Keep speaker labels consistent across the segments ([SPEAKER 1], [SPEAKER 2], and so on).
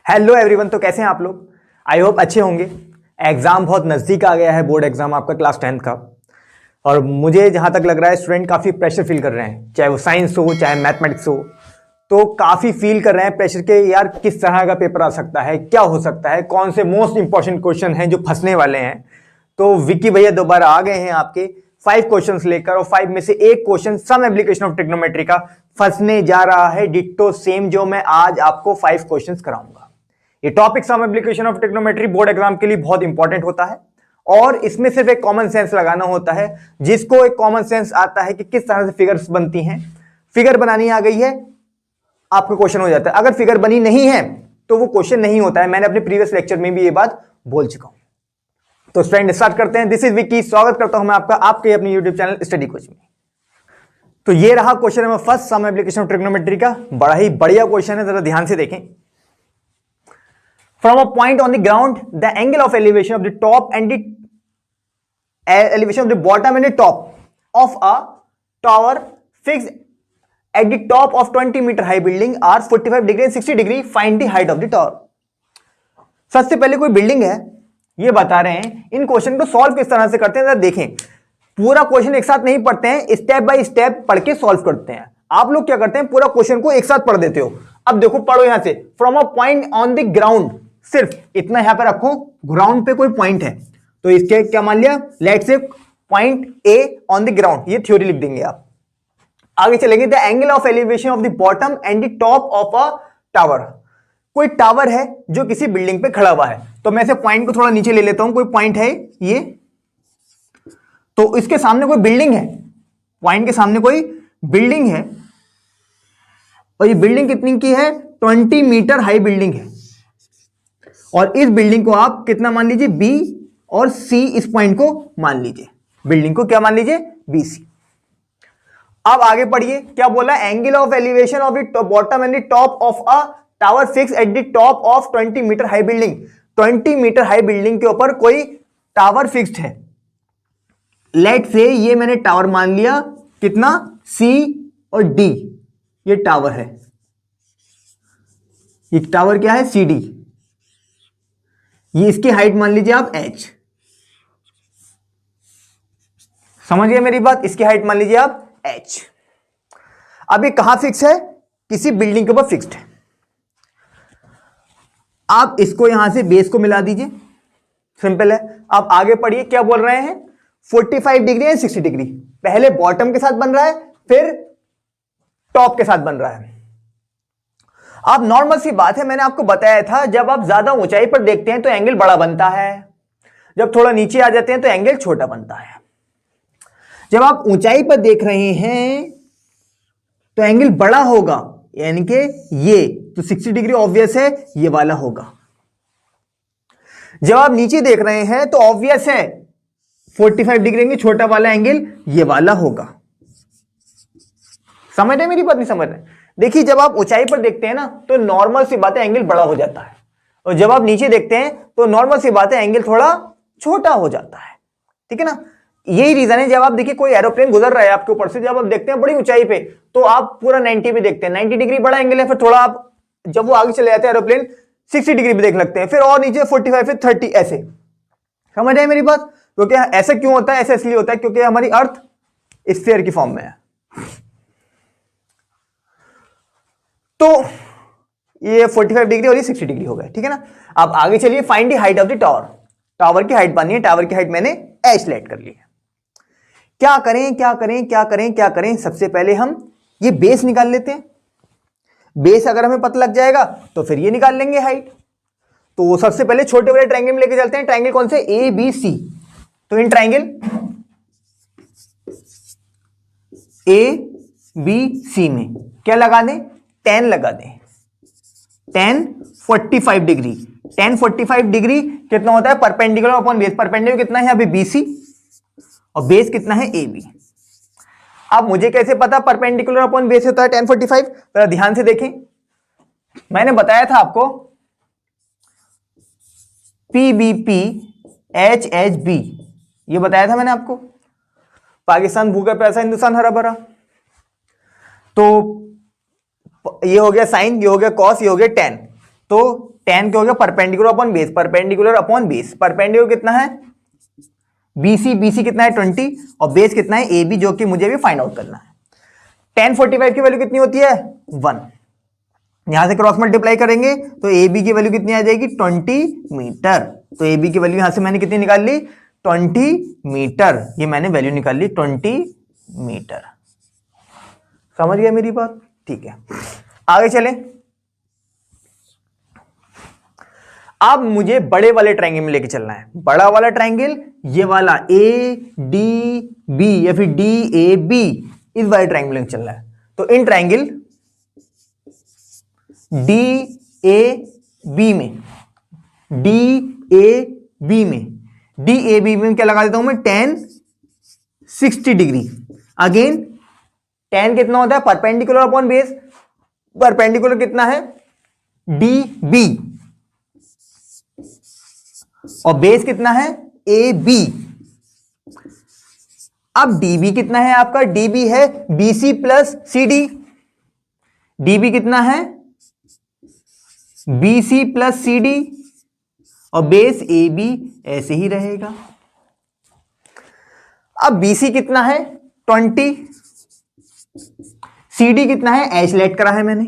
[SPEAKER 1] Hello everyone, तो कैसे हैं आप लोग? आई होप अच्छे होंगे। एग्जाम बहुत नज़दीक आ गया है, बोर्ड एग्जाम आपका क्लास 10th का। और मुझे जहां तक लग रहा है स्टूडेंट काफ़ी प्रेशर फील कर रहे हैं, चाहे वो साइंस हो चाहे मैथमेटिक्स हो। तो काफ़ी फील कर रहे हैं प्रेशर के, यार किस तरह का पेपर आ सकता है, क्या हो सकता है, कौन से मोस्ट इंपॉर्टेंट क्वेश्चन हैं जो फंसने वाले हैं। तो विक्की भैया दोबारा आ गए हैं आपके 5 क्वेश्चंस लेकर, और 5 में से एक question some application of trigonometry का फंसने जा रहा है, डिट्टो सेम जो मैं आज आपको 5 क्वेश्चंस कराऊंगा। ये topic some application of trigonometry board exam के लिए बहुत इंपॉर्टेंट होता है, और इसमें सिर्फ एक कॉमन सेंस लगाना होता है। जिसको एक कॉमन सेंस आता है कि किस तरह से फिगर्स बनती हैं, फिगर बनानी आ गई है, आपका क्वेश्चन हो जाता है। अगर फिगर बनी नहीं है तो वो क्वेश्चन नहीं होता है। मैंने अपने प्रीवियस लेक्चर में भी ये बात बोल चुका हूं। तो स्टूडेंट स्टार्ट करते हैं। दिस इज विक्की, स्वागत करता हूं मैं आपका आपके अपने यूट्यूब चैनल स्टडी कोच में। तो ये रहा question number first, some application of trigonometry का। बड़ा ही बढ़िया क्वेश्चन है, जरा ध्यान से देखें। From a point on the ground, the angle of elevation of the top and the elevation of the bottom and the top of a tower fixed at the top of 20-meter high building are 45 degree and 60 degree. Find the height of the tower. सबसे पहले कोई building है, ये बता रहे हैं। इन question को solve किस तरह से करते हैं, देखें। पूरा क्वेश्चन एक साथ नहीं पढ़ते हैं, स्टेप बाय स्टेप पढ़ के सॉल्व करते हैं। आप लोग क्या करते हैं, पूरा क्वेश्चन को एक साथ पढ़ देते हो। अब देखो, पढ़ो यहां से, from a point on the ground, सिर्फ इतना यहां पे रखो, ग्राउंड पे कोई पॉइंट है तो इसके क्या मान लिया, लेट से point A on the ground, ये थ्योरी लिख देंगे आप। आगे चलेंगे, the angle of elevation of the bottom and the top of a tower. कोई टावर है जो किसी बिल्डिंग पे खड़ा हुआ है, तो मैं से पॉइंट को थोड़ा नीचे ले लेता हूं। कोई पॉइंट है ये, तो इसके सामने कोई बिल्डिंग है, पॉइंट के सामने कोई बिल्डिंग है, और ये बिल्डिंग कितनी की है, 20 मीटर हाई बिल्डिंग है। और इस बिल्डिंग को आप कितना मान लीजिए, बी, और सी इस पॉइंट को मान लीजिए। बिल्डिंग को क्या मान लीजिए, बी सी। अब आगे पढ़िए, क्या बोला, angle of elevation of the bottom and the top of a tower fix at the top of 20 metre high building. 20 metre high building के ऊपर कोई टावर फिक्स्ड है। लेट से ये मैंने टावर मान लिया, कितना, सी और डी, ये टावर है। ये टावर क्या है, सी डी। ये इसकी हाइट मान लीजिए आप h, समझ गए मेरी बात, इसकी हाइट मान लीजिए आप h। अब ये कहां फिक्स है, किसी बिल्डिंग के ऊपर फिक्स्ड है। आप इसको यहां से बेस को मिला दीजिए, सिंपल है। अब आगे पढ़िए, क्या बोल रहे हैं, 45 डिग्री एंड 60 डिग्री। पहले बॉटम के साथ बन रहा है, फिर टॉप के साथ बन रहा है। अब नॉर्मल सी बात है, मैंने आपको बताया था, जब आप ज्यादा ऊंचाई पर देखते हैं तो एंगल बड़ा बनता है, जब थोड़ा नीचे आ जाते हैं तो एंगल छोटा बनता है। जब आप ऊंचाई पर देख रहे हैं तो एंगल बड़ा होगा, यानी कि ये तो 60 डिग्री ऑब्वियस है, ये वाला होगा। जब आप नीचे देख रहे हैं तो ऑब्वियस है 45 डिग्री एंगल, छोटा वाला एंगल ये वाला होगा। समझ रहे मेरी बात, नहीं समझ रहे? देखिए, जब आप ऊंचाई पर देखते हैं ना तो नॉर्मल सी बात है, एंगल बड़ा हो जाता है, और जब आप नीचे देखते हैं तो नॉर्मल सी बात है, एंगल थोड़ा छोटा हो जाता है। ठीक है ना? यही रीजन है, जब आप देखिए कोई एरोप्लेन गुजर रहा है आपके ऊपर से, जब आप देखते हैं बड़ी ऊंचाई पे, तो आप पूरा 90 पे देखते हैं, 90 डिग्री बड़ा एंगल है। फिर थोड़ा आप जब वो आगे चले जाते हैं एरोप्लेन, 60 डिग्री पे देख लगते हैं, फिर और नीचे 45 फिर 30, ऐसे। समझ आए मेरी बात? क्योंकि ऐसा क्यों होता है, ऐसा इसलिए होता है क्योंकि हमारी अर्थ स्फीयर की फॉर्म में है। तो ये 45 डिग्री और ये 60 डिग्री हो गए, ठीक है ना? अब आगे चलिए, find the height of the tower. Tower की हाइट पानी है, टावर की हाइट मैंने h सेलेक्ट कर ली है। क्या करें क्या करें क्या करें क्या करें, सबसे पहले हम ये बेस निकाल लेते हैं। बेस अगर हमें पता लग जाएगा तो फिर ये निकाल लेंगे हाइट। तो सबसे पहले छोटे वाले ट्रायंगल में लेके चलते हैं। ट्रायंगल कौन से, ए बी सी। तो in triangle A B C में क्या लगा दें, tan लगा दें। tan 45 डिग्री, tan 45 डिग्री कितना होता है, परपेंडिकुलर अपॉन बेस। परपेंडिकुलर कितना है अभी BC, और बेस कितना है AB। अब मुझे कैसे पता परपेंडिकुलर अपॉन बेस होता है tan 45? जरा ध्यान से देखें, मैंने बताया था आपको PBP HHB, ये बताया था मैंने आपको। पाकिस्तान भूखा प्यासा, हिंदुस्तान हरा भरा। तो ये हो गया साइन, ये हो गया कॉस, ये हो गया टेन। तो tan क्या हो गया, perpendicular upon base, perpendicular upon base, perpendicular कितना है BC, BC कितना है 20 और बेस कितना है AB, जो कि मुझे भी फाइंड आउट करना है। tan 45 की वैल्यू कितनी होती है 1, यहां से क्रॉस मल्टीप्लाई करेंगे तो AB की वैल्यू कितनी आ जाएगी 20 मीटर। तो AB की वैल्यू यहां से मैंने कितनी निकाल ली 20 मीटर, ये मैंने वैल्यू निकाल ली 20 मीटर। समझ गया मेरी बात? ठीक है, आगे चले। अब मुझे बड़े वाले ट्रायंगल में लेके चलना है। बड़ा वाला ट्रायंगल ये वाला ADB या फिर DAB, इस वाले ट्रायंगल में चलना है। तो इन ट्रायंगल DAB में क्या लगा देता हूं मैं tan 60 डिग्री। अगेन tan कितना होता है परपेंडिकुलर अपॉन बेस, परपेंडिकुलर कितना है DB और बेस कितना है AB। अब DB कितना है आपका, DB है BC प्लस CD, DB कितना है BC प्लस CD और बेस AB ऐसे ही रहेगा। अब BC कितना है 20, CD कितना है H लेट करा है मैंने,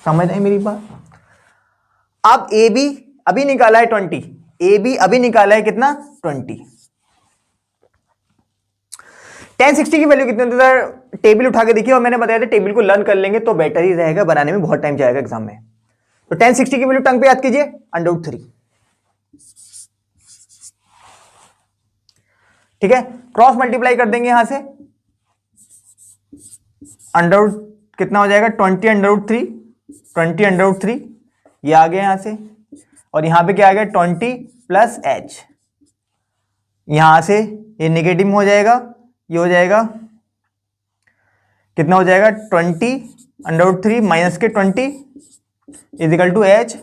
[SPEAKER 1] समझ आई मेरी बात। अब AB अभी निकाला है 20, AB अभी निकाला है कितना 20। tan 60 की वैल्यू कितनी होती है टेबल उठा के देखिए, और मैंने बताया था टेबल को लर्न कर लेंगे तो बेटर ही रहेगा, बनाने में बहुत टाइम जाएगा एग्जाम में। तो tan 60 की वैल्यू टंग पे याद कीजिए √3, ठीक है। क्रॉस मल्टीप्लाई कर देंगे यहां से, अंडर कितना हो जाएगा 20 √3 ये आ गया यहां से, और यहां पे क्या आ गया 20 प्लस H, यहां से ये नेगेटिव में हो जाएगा, ये हो जाएगा कितना हो जाएगा 20 √3 माइनस के 20 इजिकल टू H,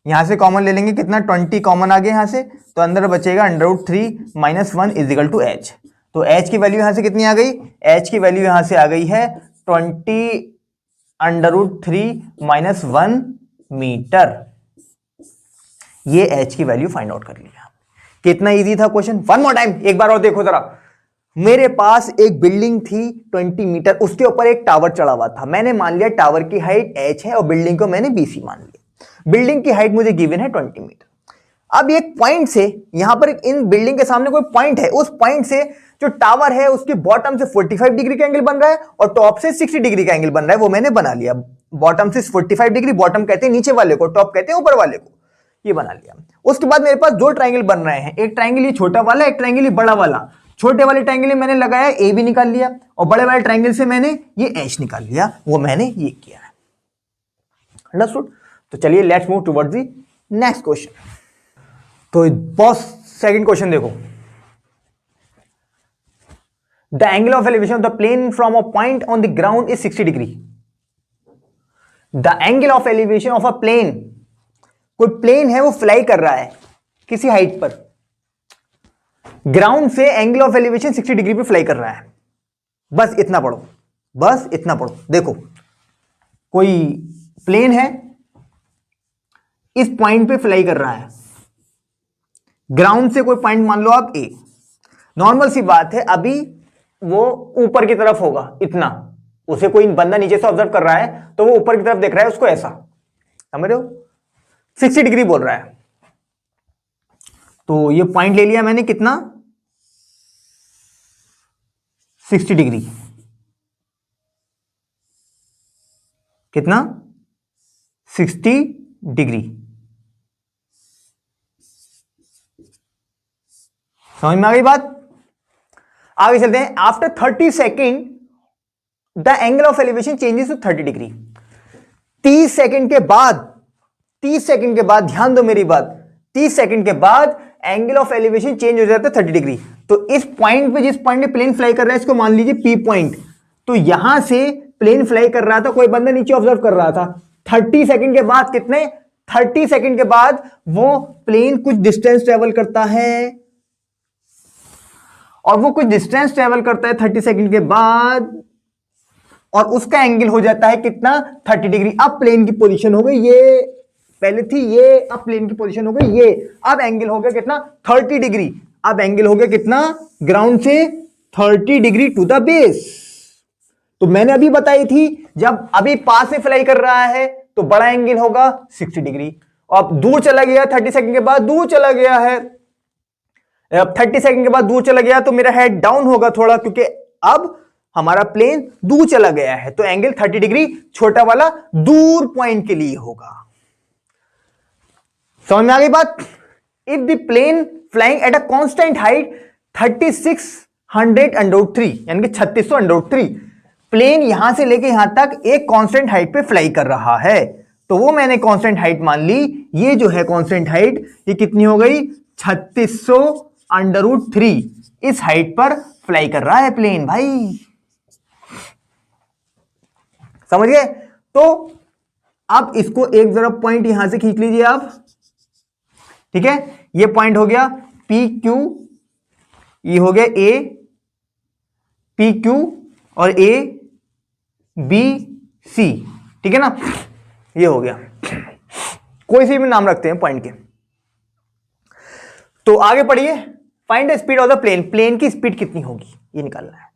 [SPEAKER 1] यहां से कॉमन ले लेंगे कितना 20 कॉमन आ गया यहां से, तो अंदर बचेगा √3 माइनस 1 इजिकल टू H। तो H की वैल्यू यहां से कितनी आ गई, H की वैल्यू यहां से आ गई है 20 √3 माइनस 1 मीटर। ये H की वैल्यू फाइंड आउट कर लिया। कितना इजी था क्वेश्चन, वन मोर टाइम एक बार और देखो जरा। मेरे पास एक बिल्डिंग थी 20 मीटर, उसके ऊपर एक टावर चढ़ा हुआ था। मैंने मान लिया टावर की हाइट H है और बिल्डिंग को मैंने BC मान लिया। बिल्डिंग की हाइट मुझे गिवन है 20 मीटर। अब एक पॉइंट से यहां पर इन बिल्डिंग के सामने कोई पॉइंट है, उस पॉइंट से जो टावर है उसके बॉटम से 45 डिग्री का एंगल बन रहा है और टॉप से 60 डिग्री का एंगल बन रहा है, वो मैंने बना लिया। बॉटम से 45 डिग्री, बॉटम कहते हैं नीचे वाले को, टॉप कहते हैं ऊपर वाले को, ये बना लिया। उसके बाद मेरे पास दो ट्रायंगल बन रहे हैं, एक ट्रायंगल ये छोटा वाला, एक ट्रायंगल ये बड़ा वाला। छोटे वाले ट्रायंगल में मैंने लगाया AB निकाल लिया और बड़े वाले ट्रायंगल से मैंने ये H निकाल लिया, वो मैंने ये किया है। अंडरस्टूड? तो चलिए let's move towards the next question. तो बॉस सेकंड क्वेश्चन देखो, the angle of elevation of the plane from a point on the ground is 60 degree. The angle of elevation of a plane, कोई plane है वो fly कर रहा है किसी height पर, ग्राउंड से एंगल ऑफ एलिवेशन 60 डिग्री पे फ्लाई कर रहा है। बस इतना पढ़ो, बस इतना पढ़ो। देखो कोई प्लेन है, इस पॉइंट पे फ्लाई कर रहा है, ग्राउंड से कोई पॉइंट मान लो आप A। नॉर्मल सी बात है, अभी वो ऊपर की तरफ होगा इतना, उसे कोई बंदा नीचे से ऑब्जर्व कर रहा है तो वो ऊपर की तरफ देख रहा है, उसको ऐसा, समझ रहे हो, 60 डिग्री बोल रहा है। तो ये पॉइंट ले लिया मैंने कितना 60 डिग्री, कितना 60 डिग्री। समझ में आ गई बात? आगे चलते हैं। After 30 second the angle of elevation changes to 30 degree. 30 second के बाद, 30 सेकेंड के बाद, ध्यान दो मेरी बात, 30 सेकेंड के बाद एंगल ऑफ एलिवेशन चेंज हो जाता है 30 डिग्री। तो इस पॉइंट पे, जिस पॉइंट पे प्लेन फ्लाई कर रहा है, इसको मान लीजिए P पॉइंट। तो यहां से प्लेन फ्लाई कर रहा था, कोई बंदा नीचे ऑब्जर्व कर रहा था। 30 सेकेंड के बाद, कितने 30 सेकेंड के बाद वो प्लेन कुछ डिस्टेंस ट्रेवल करता है, और वो कुछ डिस्टेंस ट्रेवल करता है 30 सेकेंड के बाद, और उसका एंगल हो जाता है कितना 30 डिग्री। अब प्लेन की पोजीशन हो गई ये पहले थी ये, अब प्लेन की पोजीशन हो गई ये, अब एंगल हो गया कितना 30 डिग्री। अब एंगल हो गया कितना ग्राउंड से 30 डिग्री टू द बेस। तो मैंने अभी बताई थी जब अभी पास से फ्लाई कर रहा है तो बड़ा एंगल होगा 60 डिग्री, अब दूर चला गया 30 सेकंड के बाद दूर चला गया है, अब 30 सेकंड के बाद दूर चला गया तो मेरा हेड डाउन होगा थोड़ा, क्योंकि अब हमारा प्लेन दूर चला गया है तो एंगल 30 डिग्री छोटा वाला दूर पॉइंट के लिए होगा। समझ में आ गई बात? If the plane flying at a constant height 3600√3 यानी कि 3600√3, प्लेन यहां से लेके यहां तक एक कांस्टेंट हाइट पे फ्लाई कर रहा है, तो वो मैंने कांस्टेंट हाइट मान ली। ये जो है कांस्टेंट हाइट ये कितनी हो गई 3600√3, इस हाइट पर फ्लाई कर रहा है प्लेन भाई। समझ गए? तो अब इसको एक जरा पॉइंट यहां से खींच लीजिए आप, ठीक है, ये पॉइंट हो गया पी क्यू, ये हो गया ए पी क्यू और ए बी सी, ठीक है ना, ये हो गया। कोई सी भी नाम रखते हैं पॉइंट के। तो आगे पढ़िए, find the speed of the plane, plane की स्पीड कितनी होगी ये निकालना है।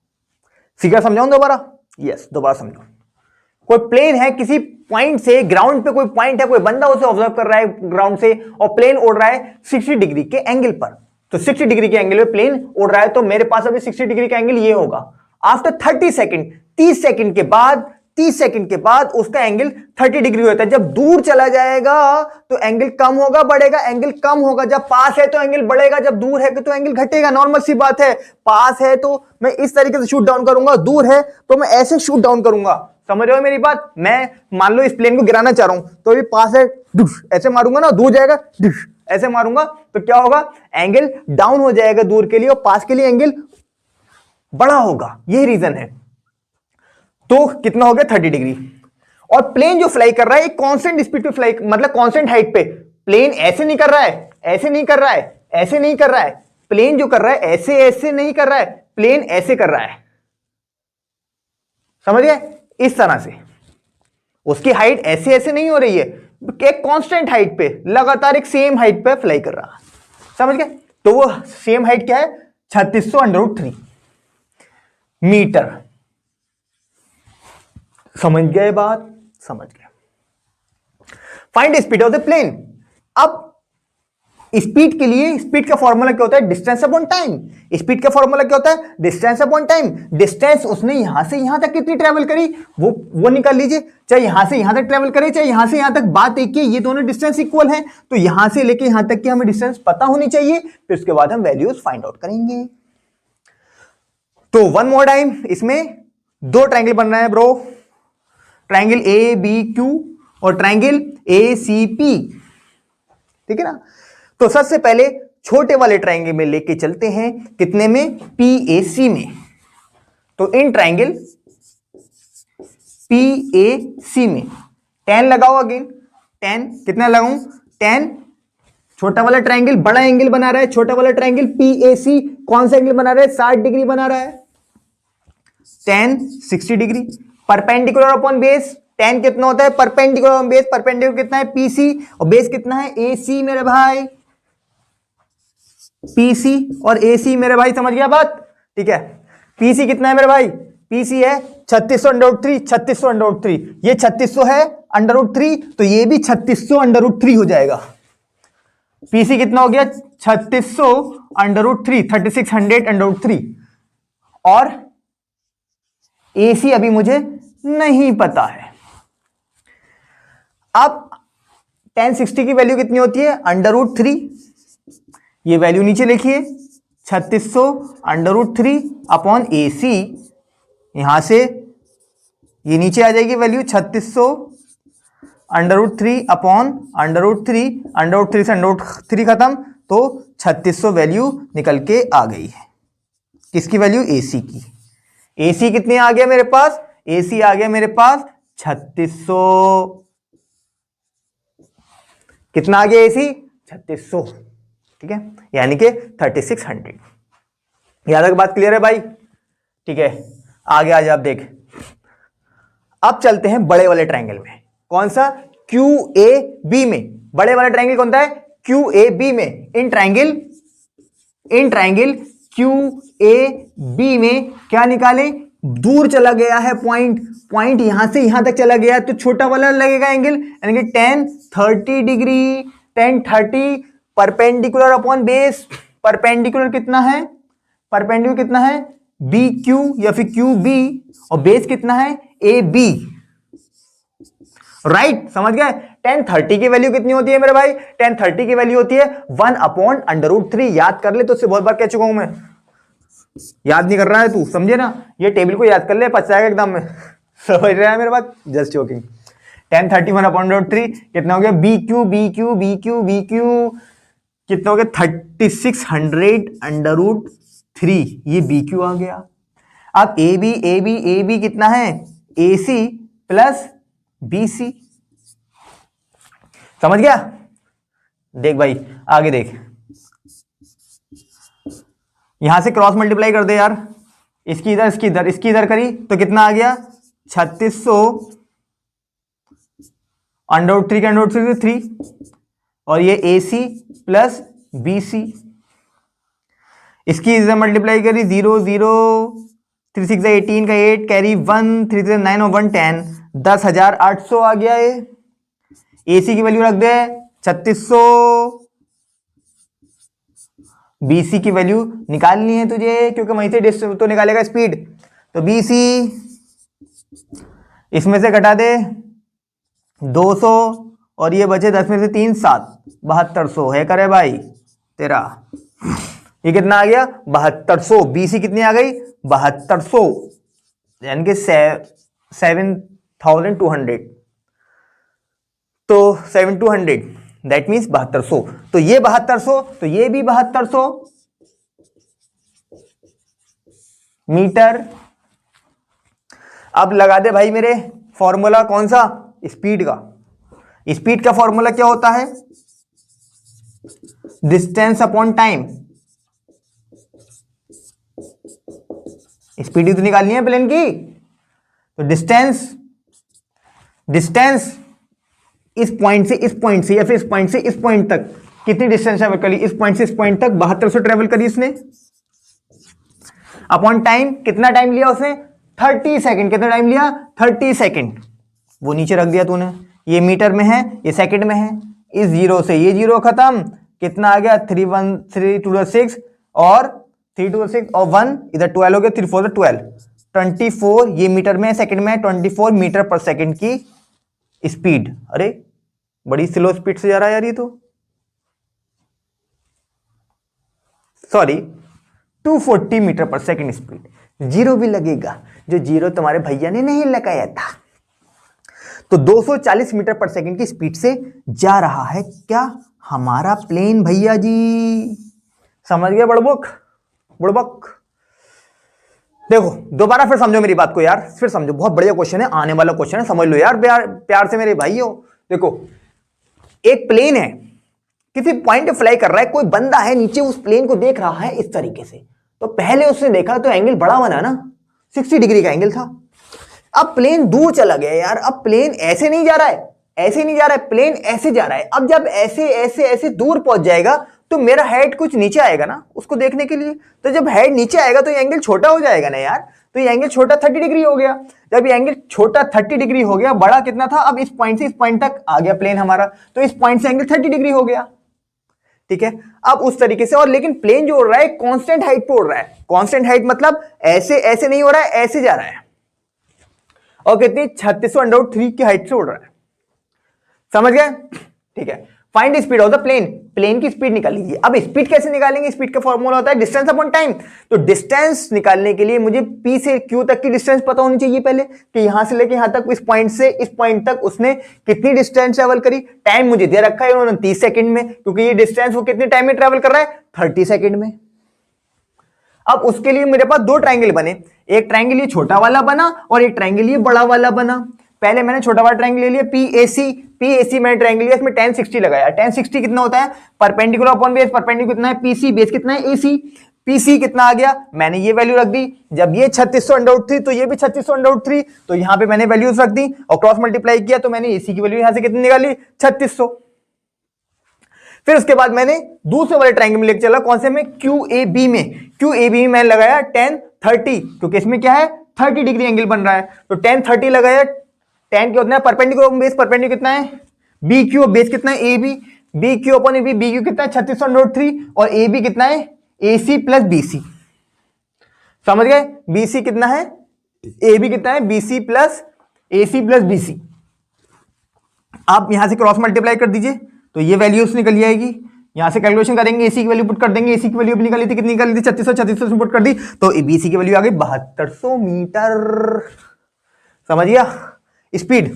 [SPEAKER 1] फिगर समझाऊं दोबारा? यस, दोबारा समझाऊं। कोई प्लेन है, किसी पॉइंट से, ग्राउंड पे कोई पॉइंट है, कोई बंदा उसे ऑब्जर्व कर रहा है ग्राउंड से, और प्लेन उड़ रहा है 60 डिग्री के एंगल पर। तो 60 डिग्री के एंगल पे प्लेन उड़ रहा है, तो मेरे पास अभी 60 डिग्री का एंगल ये होगा। आफ्टर 30 सेकंड, 30 सेकंड के बाद, 30 सेकंड के बाद उसका एंगल 30 डिग्री होता है। जब दूर चला जाएगा तो एंगल कम होगा बढ़ेगा, एंगल कम होगा। जब पास है तो एंगल बढ़ेगा, जब दूर है तो एंगल घटेगा। नॉर्मल सी बात है, पास है तो मैं इस तरीके से शूट डाउन करूंगा, दूर है तो मैं ऐसे शूट डाउन करूंगा। समझ रहे हो मेरी बात? मैं मान लो इस प्लेन को गिराना चाह रहा हूं, तो अभी पास है ऐसे मारूंगा ना, दूर जाएगा ऐसे मारूंगा, तो क्या होगा, एंगल डाउन हो जाएगा दूर के लिए, और पास के लिए एंगल बड़ा होगा। यही रीजन है। तो कितना हो गया 30 डिग्री। और प्लेन जो फ्लाई कर रहा है एक कांस्टेंट स्पीड पे फ्लाई, मतलब कांस्टेंट हाइट पे। प्लेन ऐसे नहीं कर रहा है, ऐसे नहीं कर रहा है, ऐसे नहीं कर रहा है। प्लेन जो कर रहा है ऐसे ऐसे नहीं कर रहा है, प्लेन ऐसे कर रहा है। समझ गए? इस तरह से उसकी हाइट ऐसे ऐसे नहीं हो रही है, एक कांस्टेंट हाइट पे, लगातार एक सेम हाइट पे फ्लाई कर रहा है। समझ गए? तो वो सेम हाइट क्या है 3600√3 मीटर। समझ गए बात? समझ गए। Find speed of the plane. अब स्पीड के लिए, स्पीड का फॉर्मूला क्या होता है, डिस्टेंस अपॉन टाइम। स्पीड का फॉर्मूला क्या होता है, डिस्टेंस अपॉन टाइम। डिस्टेंस उसने यहां से यहां तक कितनी ट्रेवल करी वो निकाल लीजिए। चाहे यहां से यहां तक ट्रेवल करे, चाहे यहां से यहां तक, बात एक ही, ये दोनों डिस्टेंस इक्वल हैं, तो यहां से लेके यहां तक की हमें डिस्टेंस पता होनी चाहिए, फिर उसके बाद हम वैल्यूज फाइंड आउट करेंगे। तो वन मोर टाइम, इसमें दो ट्रायंगल बन रहा है bro, triangle A B Q और ट्रायंगल ए सी पी, ठीक है ना। तो सबसे पहले छोटे वाले ट्रायंगल में लेके चलते हैं, कितने में, PAC में। तो इन ट्रायंगल PAC में 10 लगाओ, अगेन 10, कितना लगाऊं 10। छोटा वाला ट्रायंगल बड़ा एंगल बना रहा है, छोटा वाला ट्रायंगल PAC कौन सा एंगल बना रहा है, 60 डिग्री बना रहा है। 10 60 डिग्री। परपेंडिकुलर अपॉन बेस, 10 कितना होता है, परपेंडिकुलर अपॉन बेस। परपेंडिकुलर कितना है PC, और बेस कितना है AC मेरे भाई। PC और AC मेरे भाई, समझ गया बात? ठीक है। PC कितना है मेरे भाई, PC है 3600√3, 3600√3। ये 3600 है √3, तो ये भी 3600√3 हो जाएगा। PC कितना हो गया 3600√3, 3600√3। और AC अभी मुझे नहीं पता है। अब 1060 की वैल्यू कितनी होती है, √3। ये वैल्यू नीचे लिखिए, 3600√3 अपॉन AC। यहां से ये नीचे आ जाएगी वैल्यू 3600√3 अपॉन √3, √3 से √3 खत्म, तो 3600 वैल्यू निकल के आ गई है। किसकी वैल्यू, AC की। AC कितने आ गया मेरे पास, AC आ गया मेरे पास 3600। कितना आ गया AC, 3600, ठीक है, यानी कि 3600। याद तक बात क्लियर है भाई? ठीक है, आगे आ जा, आप देख। अब चलते हैं बड़े वाले ट्रायंगल में, कौन सा, QAB में। बड़े वाला ट्रायंगल कौन सा है? क्यू ए बी में। In triangle Q A B में क्या निकाले? दूर चला गया है पॉइंट यहां से यहां तक चला गया है, तो छोटा वाला लगेगा एंगल, यानी कि 10-30 degree. 10-30 perpendicular upon base. Perpendicular कितना है? परपेंडिकुलर कितना है? बी क्यू या फिर क्यू बी, और बेस कितना है? A B. राइट, समझ गए? 10-30 की वैल्यू कितनी होती है मेरे भाई? 10-30 की वैल्यू होती है 1/√3। याद कर ले, तो उससे बहुत बार कह चुका हूं मैं। याद नहीं कर रहा है तू, समझे ना? ये टेबल को याद कर ले, पच जाएगा एकदम में। समझ रहा है मेरे बात? Just joking. 10-30 1/√3 कितना हो गया? बी क्यू कितना हो गया? 3600√3। ये बी क्यू आ गया। अब ए बी कितना है? ए सी प्लस बी सी। समझ गया? देख भाई आगे देख, यहां से क्रॉस मल्टीप्लाई कर दे यार, इसकी इधर इसकी इधर इसकी इधर करी तो कितना आ गया? 3600 का √3 3, और ये ए सी प्लस बी सी। इसकी इधर मल्टीप्लाई करी 0 0 3 6 18 का 8 कैरी 1 3 3 9 और 1 10 10,800 आ गया। ये ए सी की वैल्यू रख दे 3600, बीसी की वैल्यू निकालनी है तुझे, क्योंकि वहीं से डिस्टेंस तो निकालेगा स्पीड। तो बीसी इसमें से घटा दे 200, और ये बचे 10 में से 3 7 7200 है करे भाई तेरा। ये कितना आ गया? 7200। बीसी कितनी आ गई? 7200, यानी कि 7200। तो 7200 दैट मीन्स 7200। तो ये 7200, तो ये भी 7200 मीटर। अब लगा दे भाई मेरे फॉर्मूला कौन सा? स्पीड का। स्पीड का फॉर्मूला क्या होता है? Distance upon time. स्पीड तो निकालनी है प्लेन की, तो डिस्टेंस इस पॉइंट से इस पॉइंट से या फिर इस पॉइंट से इस पॉइंट तक कितनी डिस्टेंस ट्रेवल करी? इस पॉइंट से इस पॉइंट तक 7200 ट्रेवल करी इसने। अपॉन टाइम, कितना टाइम लिया उसने? 30 सेकंड। कितना टाइम लिया? 30 सेकंड। वो नीचे रख दिया तूने, ये मीटर में है, ये सेकंड में है। इस जीरो से ये जीरो खत्म, कितना आ गया? 3 1 3 2 6 और 3 2 6 और 1 इधर 12 हो गया, 3 4 12 24। ये मीटर में, सेकंड में, 24 मीटर पर सेकंड की स्पीड। अरे बड़ी स्लो स्पीड से जा रहा है यार ये तो। सॉरी, 240 मीटर पर सेकंड स्पीड। जीरो भी लगेगा, जो जीरो तुम्हारे भैया ने नहीं लगाया था। तो 240 मीटर पर सेकंड की स्पीड से जा रहा है क्या हमारा प्लेन भैया जी? समझ गए बुड़बक? देखो दोबारा फिर समझो मेरी बात को यार, फिर समझो, बहुत बढ़िया क्वेश्चन है, आने वाला क्वेश्चन है, समझ लो यार प्यार से मेरे भाइयों। देखो एक प्लेन है, किसी पॉइंट पे फ्लाई कर रहा है, कोई बंदा है नीचे उस प्लेन को देख रहा है इस तरीके से। तो पहले उसने देखा तो एंगल बड़ा बना ना, 60 डिग्री का एंगल था। अब प्लेन दूर चला गया यार, अब प्लेन ऐसे नहीं जा रहा है, ऐसे नहीं जा रहा है, प्लेन ऐसे जा रहा है। अब जब ऐसे ऐसे ऐसे दूर पहुंच जाएगा तो मेरा हेड कुछ नीचे आएगा ना उसको देखने के लिए। तो जब हेड नीचे आएगा तो ये एंगल छोटा हो जाएगा ना यार। तो ये एंगल छोटा 30 डिग्री हो गया। जब ये एंगल छोटा 30 डिग्री हो गया, बड़ा कितना था? अब इस पॉइंट से इस पॉइंट तक आ गया प्लेन हमारा, तो इस पॉइंट से एंगल 30 डिग्री हो गया। ठीक है, अब उस तरीके से। और लेकिन प्लेन जो उड़ रहा है कांस्टेंट हाइट पे उड़ रहा है। कांस्टेंट हाइट मतलब ऐसे ऐसे नहीं हो रहा है, ऐसे जा रहा है, और कितनी? 3600√3 की हाइट से उड़ रहा है। समझ गए? ठीक है। Find the speed of the plane. Plane की स्पीड निकाल लीजिए। अब स्पीड कैसे निकालेंगे? स्पीड का फॉर्मूला होता है डिस्टेंस अपॉन टाइम। तो डिस्टेंस निकालने के लिए मुझे P से Q तक की डिस्टेंस पता होनी चाहिए पहले, कि यहां से लेके यहां तक, इस पॉइंट से इस पॉइंट तक उसने कितनी डिस्टेंस ट्रेवल करी। टाइम मुझे दे रखा है उन्होंने 30 सेकंड में, क्योंकि ये डिस्टेंस वो कितने टाइम में ट्रेवल कर रहा है? 30 सेकंड में। अब उसके लिए मेरे पास दो ट्रायंगल बने, एक ट्रायंगल ये छोटा वाला बना और एक ट्रायंगल ये बड़ा वाला बना। पहले मैंने छोटा वाला ट्रायंगल ले लिया PAC मैंने ट्रायंगल लिया, इसमें tan 60 लगाया। tan 60 कितना होता है? Perpendicular upon base. परपेंडिकुलर कितना है? PC। बेस कितना है? AC। PC कितना आ गया? मैंने ये वैल्यू रख दी। जब ये 3600√3 तो ये भी 3600√3, तो यहां पे मैंने वैल्यूज रख दी और क्रॉस मल्टीप्लाई किया, तो मैंने AC की वैल्यू यहां से कितनी निकाली? 3600। फिर उसके बाद मैंने दूसरे वाले ट्रायंगल में लेके चला, कौन से में, QAB में। QAB में मैंने लगाया 10 30, क्योंकि इसमें क्या है 30 डिग्री एंगल बन रहा है, तो 10 30 लगाया। 10 क्या होता है परपेंडिकुलर बेस, परपेंडिकुलर कितना है BQ, बेस कितना है AB, BQ upon AB, BQ कितना है 3603 और AB कितना है AC प्लस BC। समझ गए, BC कितना है, AB कितना है BC plus AC plus BC। आप यहां से क्रॉस मल्टीप्लाई कर दीजिए तो ये वैल्यूज निकल जाएगी। यहां से कैलकुलेशन करेंगे, एसी की वैल्यू पुट कर देंगे, एसी की वैल्यू निकाली थी, कितनी निकाली थी 3600 पुट कर दी, तो बीसी की वैल्यू आ गई 7200 मीटर। समझ गया। स्पीड,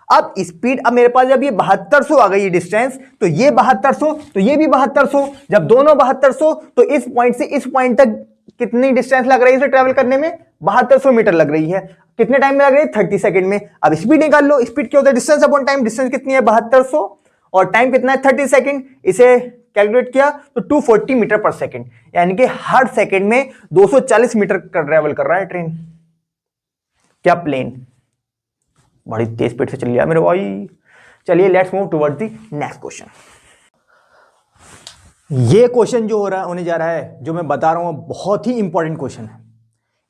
[SPEAKER 1] अब स्पीड, अब मेरे पास जब ये 7200 आ गई डिस्टेंस, तो ये 7200 तो ये भी 7200, जब दोनों 7200 तो इस पॉइंट से इस पॉइंट तक कितनी डिस्टेंस लग रही है इसे ट्रेवल करने में, 7200 मीटर लग रही है। कितने टाइम में लग रही है 30 सेकंड में। अब स्पीड निकाल लो, स्पीड क्या होता है डिस्टेंस अपॉन टाइम, डिस्टेंस कितनी है 7200 और टाइम कितना है 30 सेकंड। इसे कैलकुलेट किया तो 240 मीटर पर सेकंड, यानी कि हर सेकंड में 240 मीटर का ट्रेवल कर रहा है ट्रेन, क्या प्लेन, बड़ी तेज स्पीड से चल रहा है मेरे भाई। चलिए let's move towards the next question. ये क्वेश्चन जो हो रहा है होने जा रहा है, जो मैं बता रहा हूं बहुत ही इंपॉर्टेंट क्वेश्चन है।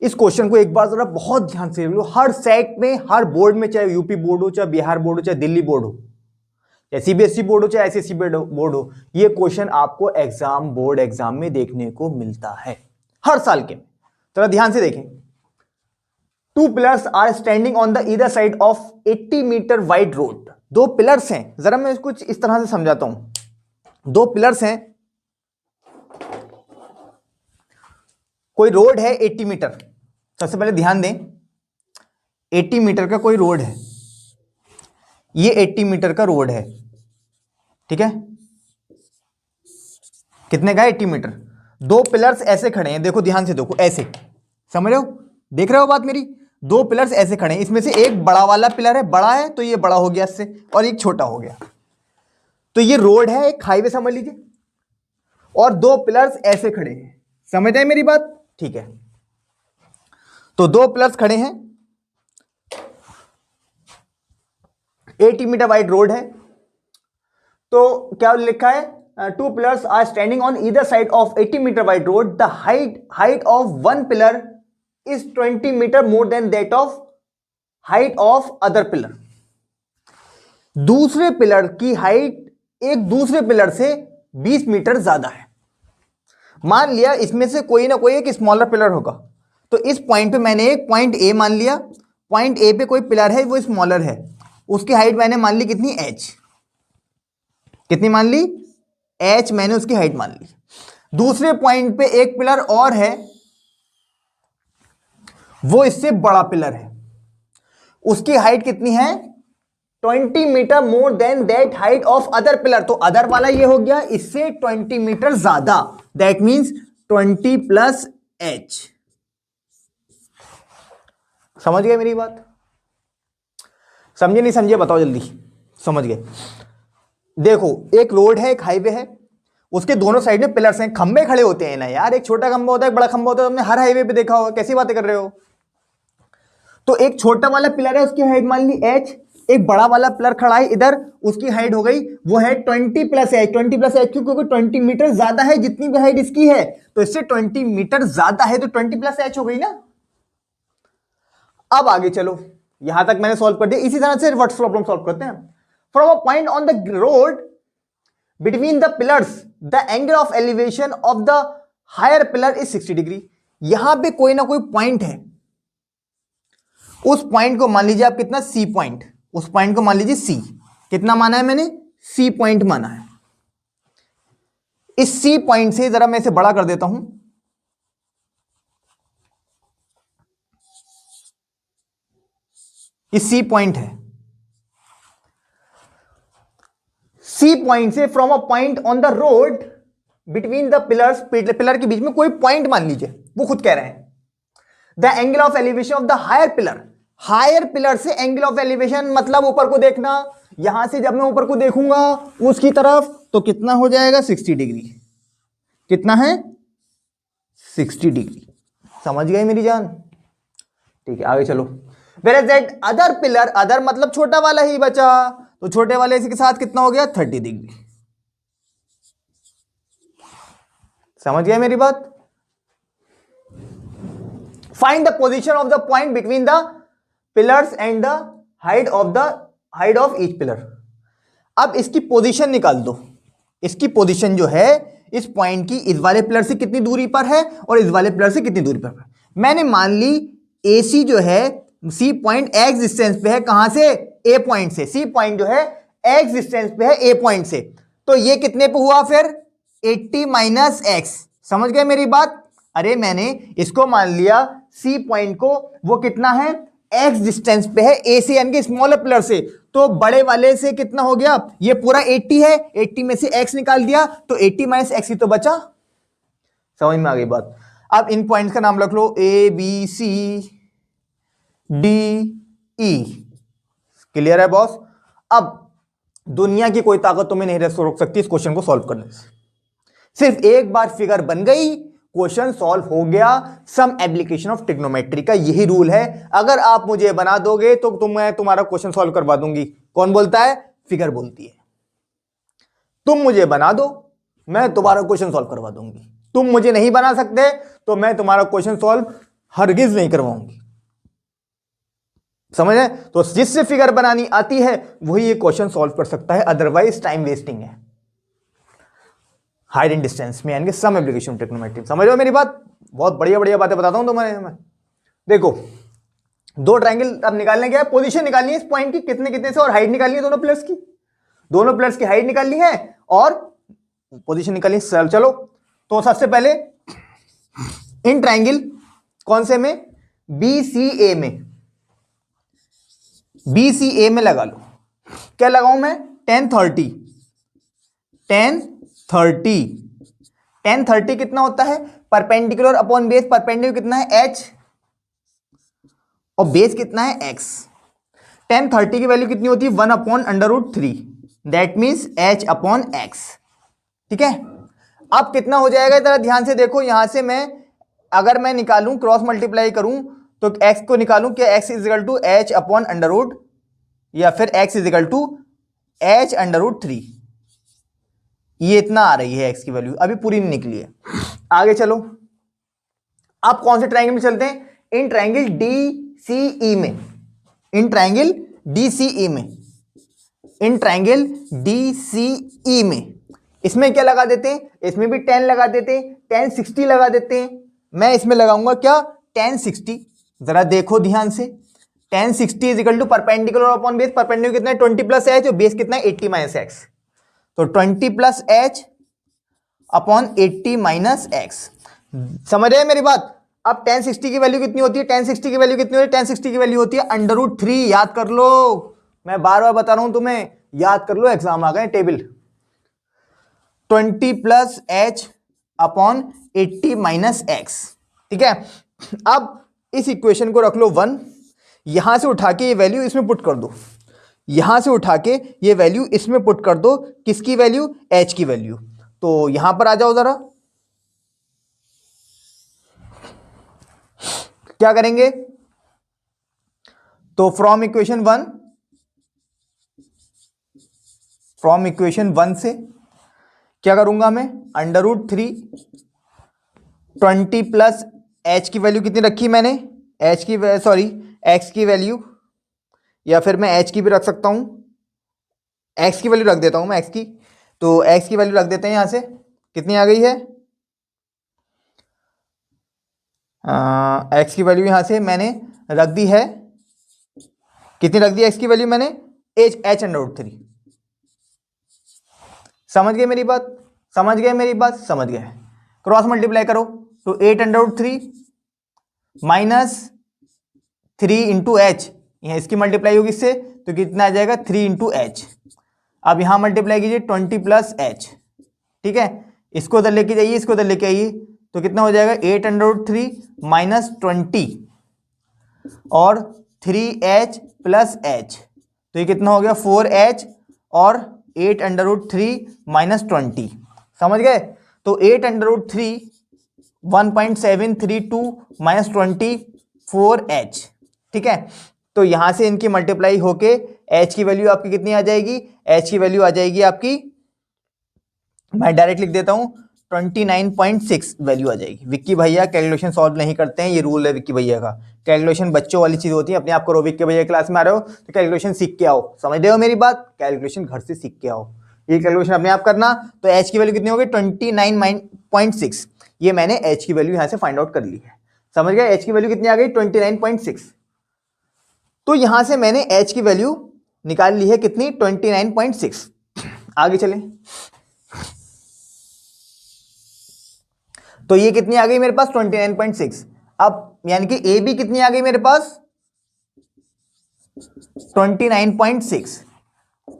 [SPEAKER 1] इस क्वेश्चन को एक बार जरा बहुत ध्यान से लो, हर सेट में, हर बोर्ड में, चाहे यूपी बोर्ड हो, चाहे बिहार बोर्ड हो, चाहे दिल्ली बोर्ड हो, चाहे सीबीएसई बोर्ड हो, चाहे आईसीएसई बोर्ड हो, ये क्वेश्चन आपको एग्जाम, बोर्ड एग्जाम में देखने को मिलता है हर साल के। जरा ध्यान से देखें। Two pillars are standing on the either side of 80 metre wide road. दो पिलर्स हैं, जरा मैं कुछ इस तरह से समझाता हूं। दो पिलर्स हैं, कोई रोड है 80 मीटर। सबसे पहले ध्यान दें, 80 मीटर का कोई रोड है, ये 80 मीटर का रोड है, ठीक है। कितने का है 80 मीटर। दो पिलर्स ऐसे खड़े हैं, देखो ध्यान से देखो, ऐसे, समझ रहे हो, देख रहे हो बात मेरी। दो पिलर्स ऐसे खड़े हैं, इसमें से एक बड़ा वाला पिलर है, बड़ा है तो ये बड़ा हो गया इससे, और एक छोटा हो गया, तो ये रोड है, एक हाईवे समझ लीजिए, और दो पिलर्स ऐसे खड़े हैं। समझ आए मेरी बात, ठीक है। तो दो पिलर्स खड़े हैं, 80 मीटर वाइड रोड है, तो क्या लिखा है, two pillars are standing on either side of 80 metre wide road, the height of one pillar is 20 metre more than that of height of other pillar. दूसरे पिलर की height एक दूसरे pillar से 20 मीटर ज्यादा है। मान लिया इसमें से कोई ना कोई एक स्मॉलर पिलर होगा, तो इस पॉइंट पे मैंने एक पॉइंट ए मान लिया, पॉइंट ए पे कोई पिलर है वो स्मॉलर है, उसकी हाइट मैंने मान ली कितनी, h। कितनी मान ली, h मैंने उसकी हाइट मान ली। दूसरे पॉइंट पे एक पिलर और है, वो इससे बड़ा पिलर है, उसकी हाइट कितनी है 20 metre more than that height of other pillar. तो अदर वाला ये हो गया इससे 20 मीटर ज्यादा, दैट मीन्स 20 प्लस h। समझ गए मेरी बात, समझे नहीं समझे बताओ जल्दी। समझ गए। देखो एक रोड है, एक हाईवे है, उसके दोनों साइड में पिलर्स हैं, खंबे खड़े होते हैं ना यार, एक छोटा खंबा होता है, एक बड़ा खंबा होता है, तुमने हर हाईवे पे देखा होगा, कैसी बातें कर रहे हो। तो एक छोटा वाला पिलर है, उसकी हाइट मान ली h, एक बड़ा वाला पिलर खड़ा है इधर, उसकी हाइट हो गई वो है 20 प्लस h। 20 प्लस h क्योंकि 20 मीटर ज्यादा है, जितनी भी हाइट इसकी है, तो इससे 20 मीटर ज्यादा है, तो 20 प्लस h हो गई ना। अब आगे चलो, यहां तक मैंने सॉल्व कर दिया। इसी तरह से रिवर्स प्रॉब्लम सॉल्व करते हैं। From a point on the road between the pillars the angle of elevation of the higher pillar is 60 degree. यहां पे कोई ना कोई पॉइंट है, उस पॉइंट को मान लीजिए आप कितना, सी पॉइंट, उस पॉइंट को मान लीजिए सी। कितना माना है मैंने, सी पॉइंट माना है। इस सी पॉइंट से जरा मैं इसे बड़ा कर देता हूं, इस सी पॉइंट है, सी पॉइंट से from a point on the road between the pillars, pillar के बीच में कोई पॉइंट मान लीजिए, वो खुद कह रहे हैं, the angle of elevation of the higher pillar. Higher pillar से एंगल ऑफ एलिवेशन मतलब ऊपर को देखना, यहां से जब मैं ऊपर को देखूंगा उसकी तरफ तो कितना हो जाएगा 60 डिग्री। कितना है 60 डिग्री। समझ गए मेरी जान, ठीक है आगे चलो। Whereas that other pillar, other मतलब छोटा वाला ही बचा, तो छोटे वाले के साथ कितना हो गया 30 डिग्री। समझ गए मेरी बात? Find the position of the point between the pillars and the height of each pillar. अब इसकी पोजीशन निकाल दो। इसकी पोजीशन जो है इस पॉइंट की इस वाले पिलर से कितनी दूरी पर है और इस वाले पिलर से कितनी दूरी पर है। मैंने मान ली AC जो है सी पॉइंट एक्स डिस्टेंस पे है, कहां से? ए पॉइंट से। सी पॉइंट जो है एक्स डिस्टेंस पे है ए पॉइंट से, तो ये कितने पे हुआ फिर? 80 माइनस एक्स। समझ गए मेरी बात? अरे मैंने इसको मान लिया सी पॉइंट को, वो कितना है? एक्स डिस्टेंस पे है ए से, यानी कि स्मॉलर पिलर से, तो बड़े वाले से कितना हो गया? ये पूरा 80 है, 80 में से x निकाल दिया तो 80 माइनस एक्स ही तो बचा। समझ में आ गई बात? अब इन पॉइंट्स का नाम रख लो ABCDE। क्लियर है बॉस? अब दुनिया की कोई ताकत तुम्हें नहीं रोक सकती इस क्वेश्चन को सॉल्व करने से। सिर्फ एक बार फिगर बन गई, क्वेश्चन सॉल्व हो गया। सम एप्लीकेशन ऑफ ट्रिग्नोमेट्री का यही रूल है, अगर आप मुझे बना दोगे तो मैं तुम्हारा क्वेश्चन सॉल्व करवा दूंगी। कौन बोलता है? फिगर बोलती है। तुम मुझे बना दो, मैं तुम्हारा क्वेश्चन सॉल्व करवा दूंगी। तुम मुझे नहीं बना सकते तो मैं तुम्हारा क्वेश्चन सॉल्व हरगिज नहीं करवाऊंगी। समझ है? तो जिससे फिगर बनानी आती है वही ये क्वेश्चन सॉल्व कर सकता है, अदरवाइज टाइम वेस्टिंग है। हाइट एंड डिस्टेंस में यानी कि सम एप्लीकेशन ट्रिग्नोमेट्री। समझ रहे हो मेरी बात? बहुत बढ़िया बढ़िया बातें बताता हूं तुम्हारे मैं। देखो, दो ट्रायंगल अब निकालने क्या है? पोजीशन निकालनी है इस पॉइंट की, कितने कितने से, और हाइट निकालनी है दोनों प्लेयर्स की। दोनों प्लेयर्स की हाइट निकालनी है और पोजीशन निकालनी है। चलो, तो सबसे पहले इन ट्रायंगल कौन से में? BCA में। BCA में लगा लो। क्या लगाऊं मैं? 1030। 1030 कितना होता है? Perpendicular upon base. परपेंडिकुलर कितना है? H, और बेस कितना है? X। 1030 की वैल्यू कितनी होती है? 1/√3। That means H upon X। ठीक है, अब कितना हो जाएगा जरा ध्यान से देखो। यहां से मैं अगर मैं निकालूं, क्रॉस मल्टीप्लाई करूं तो x को निकालूं, क्या x is equal to H upon under root, या फिर x is equal to H √3। ये इतना आ रही है x की वैल्यू, अभी पूरी नहीं निकली है। आगे चलो, अब कौन से ट्रायंगल में चलते हैं? इन ट्रायंगल DCE में। इन ट्रायंगल DCE में। इन ट्रायंगल DCE में इसमें क्या लगा देते हैं? इसमें भी 10 लगा देते हैं, 1060 लगा देते हैं। मैं इसमें लगाऊंगा क्या? 1060। जरा देखो ध्यान से, 1060 is equal to perpendicular upon base. Perpendicular कितना है? 20 प्लस एच, और बेस कितना है? 80 माइनस एक्स। तो 20 plus H upon 80 minus x. समझ रहे हैं मेरी बात? अब 1060 की वैल्यू कितनी होती है? 1060 की वैल्यू कितनी होती है? 1060 की वैल्यू होती है √3। याद कर लो, मैं बार बार बता रहा हूं तुम्हें, याद कर लो, एग्जाम आ गए। Table 20 plus H upon 80 minus x. ठीक है, अब इस इक्वेशन को रख लो 1। यहां से उठा के ये वैल्यू इसमें पुट कर दो। यहां से उठा के ये वैल्यू इसमें पुट कर दो। किसकी वैल्यू? h की वैल्यू। तो यहां पर आ जाओ जरा, क्या करेंगे? तो फ्रॉम इक्वेशन 1 से क्या करूंगा मैं? √3 20 प्लस h की वैल्यू कितनी रखी मैंने? x की वैल्यू, या फिर मैं h की भी रख सकता हूं। x की वैल्यू रख देता हूं मैं, x की। तो x की वैल्यू रख देते हैं। यहां से कितनी आ गई है? x की वैल्यू यहां से मैंने रख दी है, कितनी रख दी x की वैल्यू मैंने? h √3। समझ गए मेरी बात? समझ गए मेरी बात? समझ गए। क्रॉस मल्टीप्लाई करो तो 8 √3 माइनस 3 इंटू एच, यहाँ इसकी मल्टीप्लाई होगी इससे, तो कितना आ जाएगा? 3 इंटू एच। अब यहां मल्टीप्लाई कीजिए 20 प्लस एच। ठीक है, इसको उधर लेके जाइए, इसको उधर लेके आइए, तो कितना हो जाएगा? 8 √3 माइनस 20 और 3h प्लस h, तो ये कितना हो गया? 4h और 8 √3 माइनस 20। समझ गए? तो 8 √3 1.732 माइनस 20 4h। ठीक है, तो यहां से इनकी मल्टीप्लाई होके h की वैल्यू आपकी कितनी आ जाएगी? h की वैल्यू आ जाएगी आपकी, मैं डायरेक्ट लिख देता हूं, 29.6 वैल्यू आ जाएगी। विक्की भैया कैलकुलेशन सॉल्व नहीं करते हैं, ये रूल है विक्की भैया का। कैलकुलेशन बच्चों वाली चीज होती है, अपने आप करो। विक्की भैया क्लास में आ रहे हो तो कैलकुलेशन सीख के आओ, समझ रहे हो मेरी बात? कैलकुलेशन घर से सीख के आओ, ये कैलकुलेशन अपने आप करना। तो एच की वैल्यू कितनी होगी? 29.6। ये मैंने एच की वैल्यू यहां से फाइंड आउट कर ली है, समझ गए? एच की वैल्यू कितनी आ गई? 29.6। तो यहां से मैंने एच की वैल्यू निकाल ली है कितनी? 29.6। आगे चलें, तो ये कितनी आ गई मेरे पास? 29.6। अब यानी कि ए बी कितनी आ गई मेरे पास? 29.6।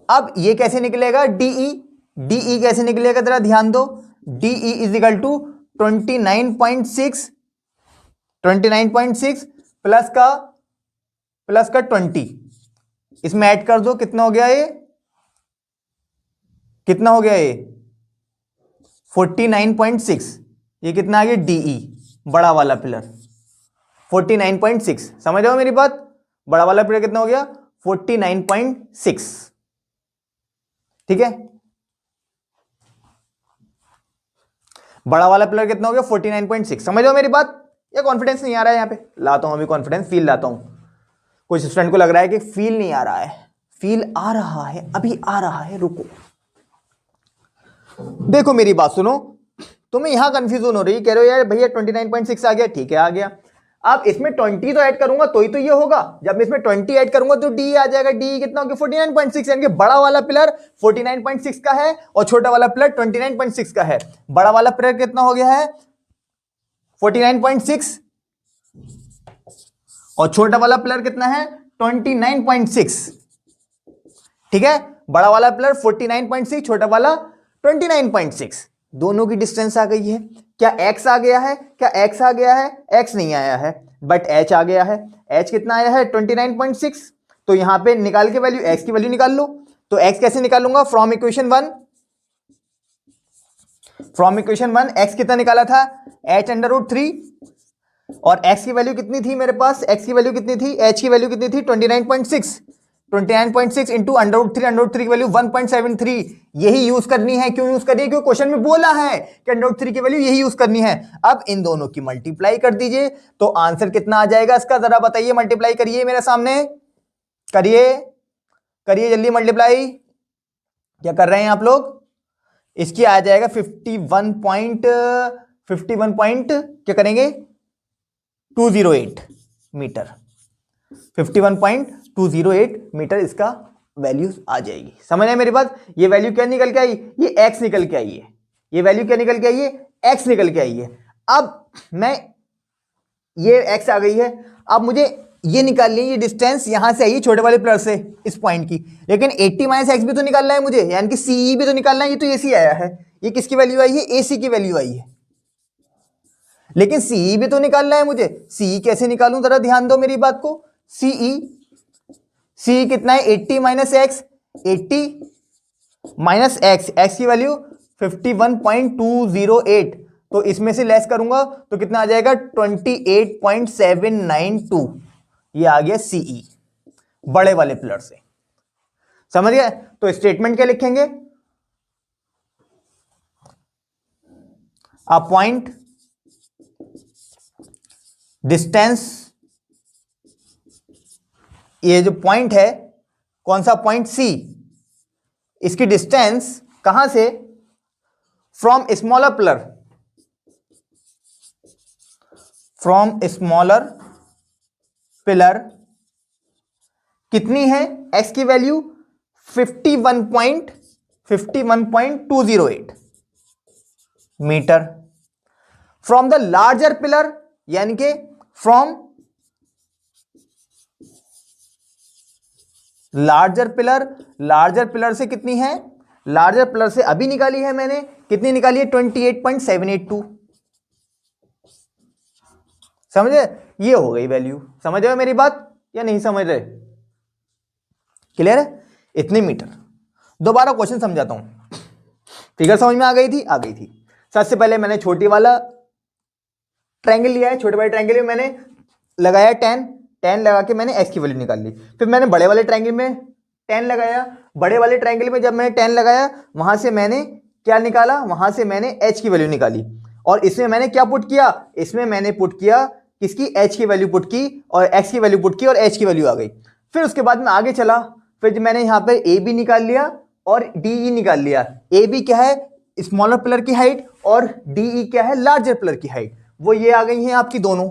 [SPEAKER 1] अब ये कैसे निकलेगा? डीई, डीई कैसे निकलेगा जरा ध्यान दो। D E is equal to 29.6, 29.6 plus का 20, इसमें ऐड कर दो, कितना हो गया ये? कितना हो गया ये? 49.6। ये कितना आ गया? डीई, बड़ा वाला पिलर 49.6। समझ रहे हो मेरी बात? बड़ा वाला पिलर कितना हो गया? 49.6। ठीक है, बड़ा वाला पिलर कितना हो गया? 49.6। समझ रहे हो मेरी बात? या कॉन्फिडेंस नहीं आ रहा है? यहां पे लाता हूं अभी कॉन्फिडेंस, फील लाता हूं। कुछ स्टूडेंट को लग रहा है कि फील नहीं आ रहा है, फील आ रहा है, अभी आ रहा है, रुको। देखो मेरी बात सुनो, तुम्हें यहां कंफ्यूजन हो रही है, कह रहे हो यार भैया 29.6 आ गया, ठीक है आ गया। अब इसमें 20 तो ऐड करूंगा तो ही तो ये होगा। जब इसमें 20 ऐड करूंगा तो डी आ जाएगा। डी कितना हो गया? 49.6। यानी कि बड़ा वाला पिलर 49.6 का है और छोटा वाला पिलर 29.6 का है। बड़ा वाला पिलर कितना हो गया है? 49.6 और छोटा वाला पिलर कितना है? 29.6। ठीक है, बड़ा वाला पिलर 49.6, छोटा वाला 29.6। दोनों की डिस्टेंस आ गई है। क्या x आ गया है? क्या x आ गया है? x नहीं आया है, बट h आ गया है। h कितना आया है? 29.6। तो यहां पे निकाल के वैल्यू, x की वैल्यू निकाल लो। तो x कैसे निकालूंगा? From equation 1, from equation 1 x कितना निकाला था? h√3। और x की वैल्यू कितनी थी मेरे पास? x की वैल्यू कितनी थी? h की वैल्यू कितनी थी? 29.6। 29.6 इंटू √3, √3 की वैल्यू 1.73। यही यूज करनी है। क्यों यूज करनी है? क्योंकि क्वेश्चन में बोला है कि √3 की वैल्यू यही यूज करनी है। अब इन दोनों की मल्टीप्लाई कर दीजिए तो आंसर कितना आ जाएगा इसका? जरा बताइए, मल्टीप्लाई करिए मेरे सामने, करिए करिए जल्दी मल्टीप्लाई। क्या कर रहे हैं आप लोग? इसकी आ जाएगा 51 क्या करेंगे? 208 मीटर। 51.208 मीटर इसका वैल्यू आ जाएगी। समझ आए मेरी बात? ये वैल्यू क्या निकल के आई? ये x निकल के आई है। ये वैल्यू क्या निकल के आई है? x निकल के आई है। अब मैं, ये x आ गई है, अब मुझे ये निकालनी है, ये डिस्टेंस यहां से आई है छोटे वाले पिलर से इस पॉइंट की, लेकिन 80 - x भी तो निकालना है मुझे, यानी कि CE भी तो निकालना है। ये तो AC आया है, ये किसकी वैल्यू आई है? AC की वैल्यू आई है, लेकिन CE भी तो निकालना है मुझे। CE कैसे निकालूं? जरा ध्यान दो मेरी बात को। CE कितना है? 80 - x, 80 - x, x की वैल्यू 51.208। तो इसमें से लेस करूंगा तो कितना आ जाएगा? 28.792। ये आ गया CE बड़े वाले पिलर से। समझ गए? तो स्टेटमेंट क्या लिखेंगे? अ पॉइंट डिस्टेंस, ये जो पॉइंट है, कौन सा पॉइंट? C, इसकी डिस्टेंस कहां से? From smaller pillar, from smaller pillar कितनी है? x की value 51.208 metre. From the larger pillar, यानी कि from larger pillar, larger pillar से कितनी है? लार्जर पिलर से अभी निकाली है मैंने, कितनी निकाली है? 28.782। समझे? ये हो गई वैल्यू। समझ रहे हो मेरी बात या नहीं समझ रहे? क्लियर है? इतने मीटर। दोबारा क्वेश्चन समझाता हूं। फिगर समझ में आ गई थी? आ गई थी। सबसे पहले मैंने छोटी वाला ट्रायंगल लिया है, छोटे वाले ट्रायंगल में मैंने लगाया 10, 10 लगा के मैंने x की वैल्यू निकाल ली। फिर मैंने बड़े वाले ट्रायंगल में 10 लगाया, बड़े वाले ट्रायंगल में जब मैंने 10 लगाया, वहां से मैंने क्या निकाला, वहां से मैंने h की वैल्यू निकाली, और इसमें मैंने क्या पुट किया, इसमें मैंने पुट किया किसकी, h की वैल्यू पुट की, और x की वैल्यू पुट की, और h की वैल्यू आ गई। फिर उसके बाद मैं आगे चला, फिर मैंने यहां पे ए बी निकाल लिया और डी ई निकाल लिया। ए बी क्या है, स्मॉलर पिलर की हाइट, और डी ई क्या है, लार्जर पिलर की हाइट, वो ये आ गई हैं आपकी दोनों।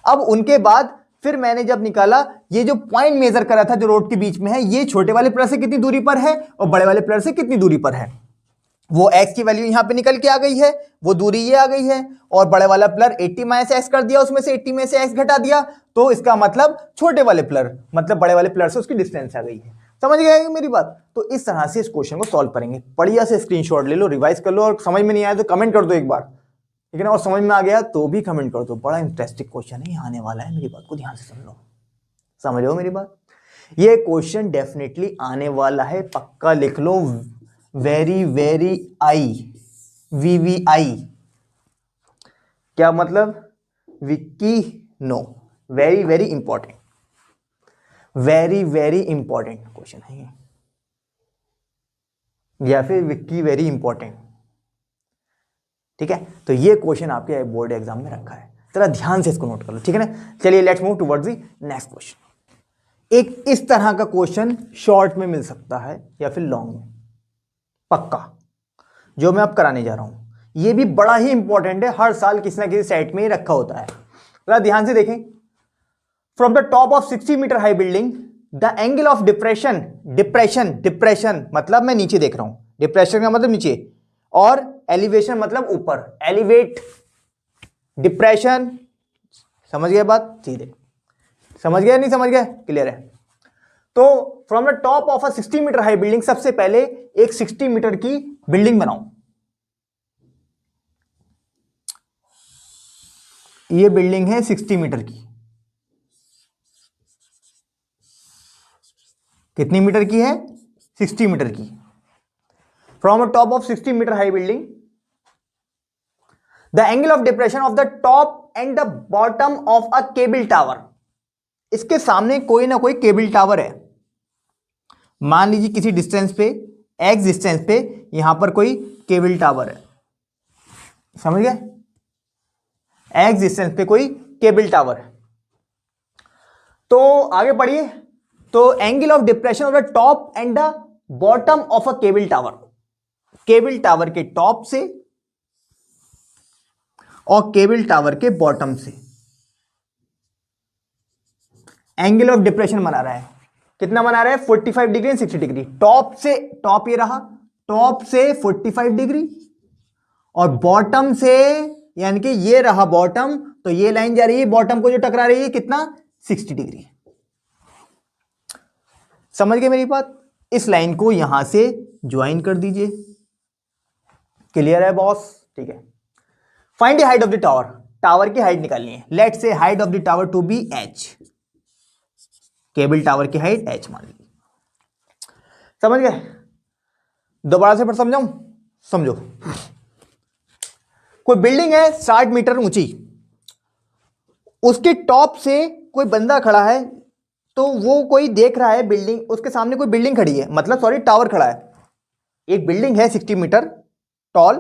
[SPEAKER 1] अब उनके बाद फिर मैंने जब निकाला, ये जो पॉइंट मेजर करा था जो रोड के बीच में है, ये छोटे वाले पिलर से कितनी दूरी पर है और बड़े वाले पिलर से कितनी दूरी पर है, वो x की वैल्यू यहां पे निकल के आ गई है, वो दूरी ये आ गई है, और बड़े वाला पिलर 80 माइनस x कर दिया, उसमें से 80 में से x घटा दिया, तो इसका मतलब छोटे वाले पिलर मतलब बड़े वाले पिलर से उसकी डिस्टेंस आ गई है। समझ गए मेरी बात? तो इस तरह से इस क्वेश्चन को सॉल्व करेंगे। बढ़िया से स्क्रीनशॉट ले लो, रिवाइज कर लो, और समझ में नहीं आया तो कमेंट कर दो एक बार, ठीक है ना, और समझ में आ गया तो भी कमेंट कर दो। बड़ा इंटरेस्टिंग क्वेश्चन है, आने वाला है, मेरी बात को ध्यान से सुन लो। समझ रहे हो मेरी बात? ये क्वेश्चन डेफिनेटली आने वाला है, पक्का लिख लो, वेरी वेरी आई, VVI क्या मतलब, Vicky no, very very important, very very important question है ये, या फिर विक्की वेरी इंपॉर्टेंट, ठीक है। तो ये क्वेश्चन आपके बोर्ड एग्जाम में रखा है, जरा ध्यान से इसको नोट कर लो, ठीक है ना। चलिए let's move towards the next question. एक इस तरह का क्वेश्चन शॉर्ट में मिल सकता है या फिर लॉन्ग में, पक्का, जो मैं अब कराने जा रहा हूं। ये भी बड़ा ही इंपॉर्टेंट है, हर साल किसी ना किसी साइट में ही रखा होता है। जरा ध्यान से देखें, from the top of 60 metre high building the angle of depression, depression मतलब मैं नीचे देख रहा हूं, डिप्रेशन का मतलब नीचे, और एलिवेशन मतलब ऊपर, एलिवेट, डिप्रेशन, समझ गए बात? सीधे समझ गए, नहीं समझ गए? क्लियर है? तो from the top of a 60 metre high building, सबसे पहले एक 60 मीटर की बिल्डिंग बनाओ। ये बिल्डिंग है 60 मीटर की, कितनी मीटर की है? 60 मीटर की। From top of 60 metre high building the angle of depression of the top and the bottom of a cable tower, इसके सामने कोई ना कोई केबल टावर है, मान लीजिए किसी डिस्टेंस पे, एक्स डिस्टेंस पे यहां पर कोई केबल टावर है, समझ गए? एक्स डिस्टेंस पे कोई केबल टावर है। तो आगे पढ़िए, तो angle of depression of the top and the bottom of a cable tower, cable tower के टॉप से और केबल टावर के बॉटम से एंगल ऑफ डिप्रेशन बना रहा है। कितना बना रहा है? 45 डिग्री एंड 60 डिग्री। टॉप से, टॉप ये रहा, टॉप से 45 डिग्री, और बॉटम से, यानी कि ये रहा बॉटम, तो ये लाइन जा रही है बॉटम को जो टकरा रही है, कितना? 60 डिग्री। समझ गए मेरी बात? इस लाइन को यहां से ज्वाइन कर दीजिए। क्लियर है बॉस? ठीक है। Find the height of the tower, tower की हाइट निकालनी है। Let's say height of the tower to be h, cable tower की हाइट h मान ली। समझ गए? दोबारा से फिर समझाऊं? समझो, कोई बिल्डिंग है 60 मीटर ऊंची, उसके टॉप से कोई बंदा खड़ा है, तो वो कोई देख रहा है बिल्डिंग, उसके सामने कोई बिल्डिंग खड़ी है, मतलब सॉरी टावर खड़ा है, एक बिल्डिंग है 60 मीटर टॉल,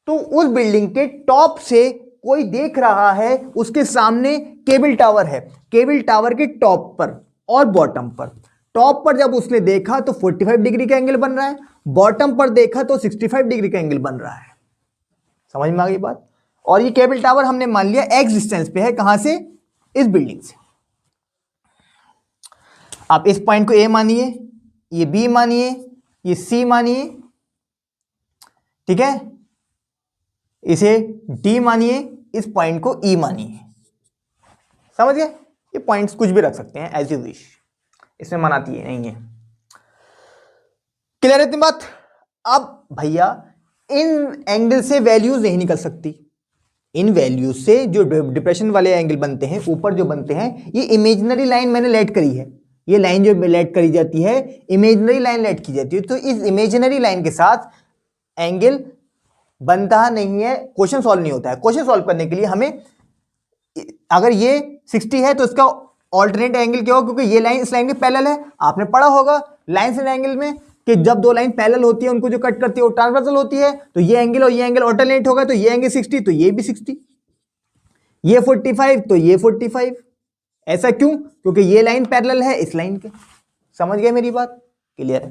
[SPEAKER 1] तो उस बिल्डिंग के टॉप से कोई देख रहा है, उसके सामने केबल टावर है, केबल टावर के टॉप पर और बॉटम पर। टॉप पर जब उसने देखा तो 45 डिग्री का एंगल बन रहा है, बॉटम पर देखा तो 65 डिग्री का एंगल बन रहा है। समझ में आ गई बात? और ये केबल टावर हमने मान लिया एक्स डिस्टेंस पे है, कहां से? इस बिल्डिंग से। आप इस पॉइंट को ए मानिए, ये बी मानिए, ये सी मानिए, ठीक है, इसे डी मानिए, इस पॉइंट को ई मानिए। समझ गए? ये पॉइंट्स कुछ भी रख सकते हैं एज यू विश, इसमें मनाती है नहीं है। क्लियर है इतनी बात? अब भैया इन एंगल से वैल्यूज नहीं निकल सकती, इन वैल्यूज से जो डिप्रेशन वाले एंगल बनते हैं, ऊपर जो बनते हैं, ये इमेजिनरी लाइन मैंने लेट करी है, ये लाइन जो लेट करी जाती है, इमेजिनरी लाइन लेट की जाती है, तो इस इमेजिनरी लाइन के साथ एंगल बनता नहीं है, क्वेश्चन सॉल्व नहीं होता है। क्वेश्चन सॉल्व करने के लिए हमें, अगर ये 60 है तो इसका ऑल्टरनेट एंगल क्या होगा, क्योंकि ये लाइन इस लाइन के पैरेलल है, आपने पढ़ा होगा लाइन एंड एंगल में कि जब दो लाइन पैरेलल होती है उनको जो कट करती है वो ट्रांसवर्सल होती है, तो ये एंगल और ये एंगल ऑल्टरनेट होगा, तो ये एंगल 60 तो ये भी 60, ये 45 तो ये 45। ऐसा क्यों? क्योंकि ये लाइन पैरेलल है इस लाइन के। समझ गए मेरी बात? क्लियर है?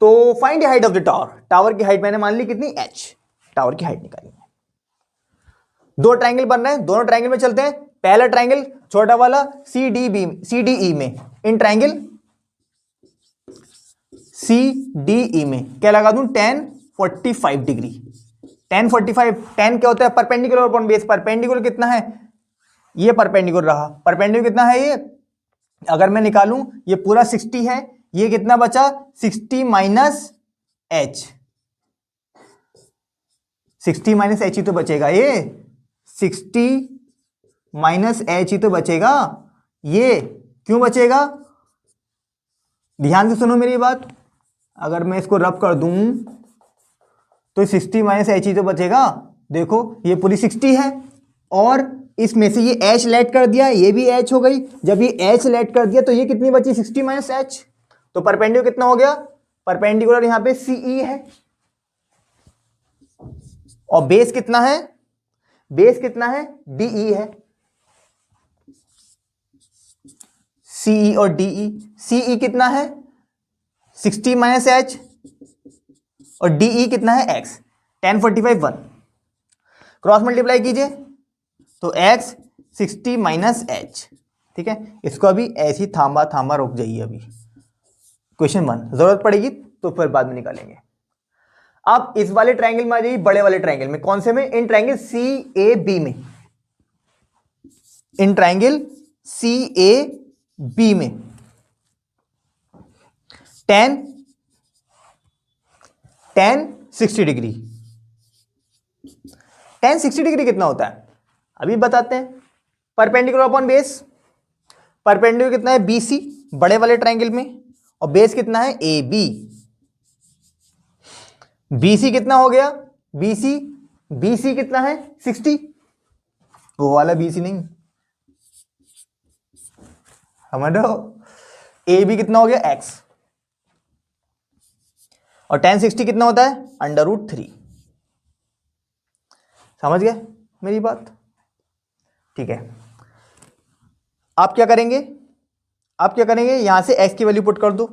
[SPEAKER 1] तो find the height of the tower. Tower की हाइट मैंने मान ली कितनी, h। टावर की हाइट निकाली है। दो ट्रायंगल बन रहे हैं, दोनों ट्रायंगल में चलते हैं। पहला ट्रायंगल छोटा वाला CDE में, इन ट्रायंगल CDE में क्या लगा दूं, tan 45 डिग्री। tan 45, tan क्या होता है, परपेंडिकुलर अपॉन बेस। परपेंडिकुलर कितना है, ये परपेंडिकुलर रहा, परपेंडिकुलर कितना है ये, अगर मैं निकालूं ये पूरा 60 है, ये कितना बचा 60 माइनस h, 60 माइनस h ही तो बचेगा, ये 60 माइनस h ही तो बचेगा। ये क्यों बचेगा, ध्यान से सुनो मेरी बात, अगर मैं इसको रब कर दूं तो 60 माइनस h ही तो बचेगा। देखो ये पूरी 60 है और इसमें से ये h लेट कर दिया, ये भी h हो गई। जब ये h लेट कर दिया तो ये कितनी बची, 60 माइनस h। तो परपेंडिकुलर कितना हो गया, परपेंडिकुलर यहां पे CE है और बेस कितना है, बेस कितना है, DE है। CE और DE, CE कितना है 60 माइनस h और DE कितना है x, tan 45 1, क्रॉस मल्टीप्लाई कीजिए तो x 60 माइनस h। ठीक है, इसको अभी ऐसी थांबा थांबा रुक जाइए, अभी क्वेश्चन 1 जरूरत पड़ेगी तो फिर बाद में निकालेंगे। अब इस वाले ट्रायंगल में आ जाइए, बड़े वाले ट्रायंगल में। कौन से में, इन ट्रायंगल CAB में, इन ट्रायंगल CAB में tan 60 डिग्री। tan 60 डिग्री कितना होता है अभी बताते हैं। परपेंडिकुलर अपॉन बेस, परपेंडिकुलर कितना है BC बड़े वाले ट्रायंगल में, और बेस कितना है AB। BC कितना हो गया, BC कितना है 60, वो वाला BC नहीं, समझ रहे हो। AB कितना हो गया x, और tan 60 कितना होता है √3। समझ गए मेरी बात? ठीक है, आप क्या करेंगे, आप क्या करेंगे, यहां से x की वैल्यू पुट कर दो।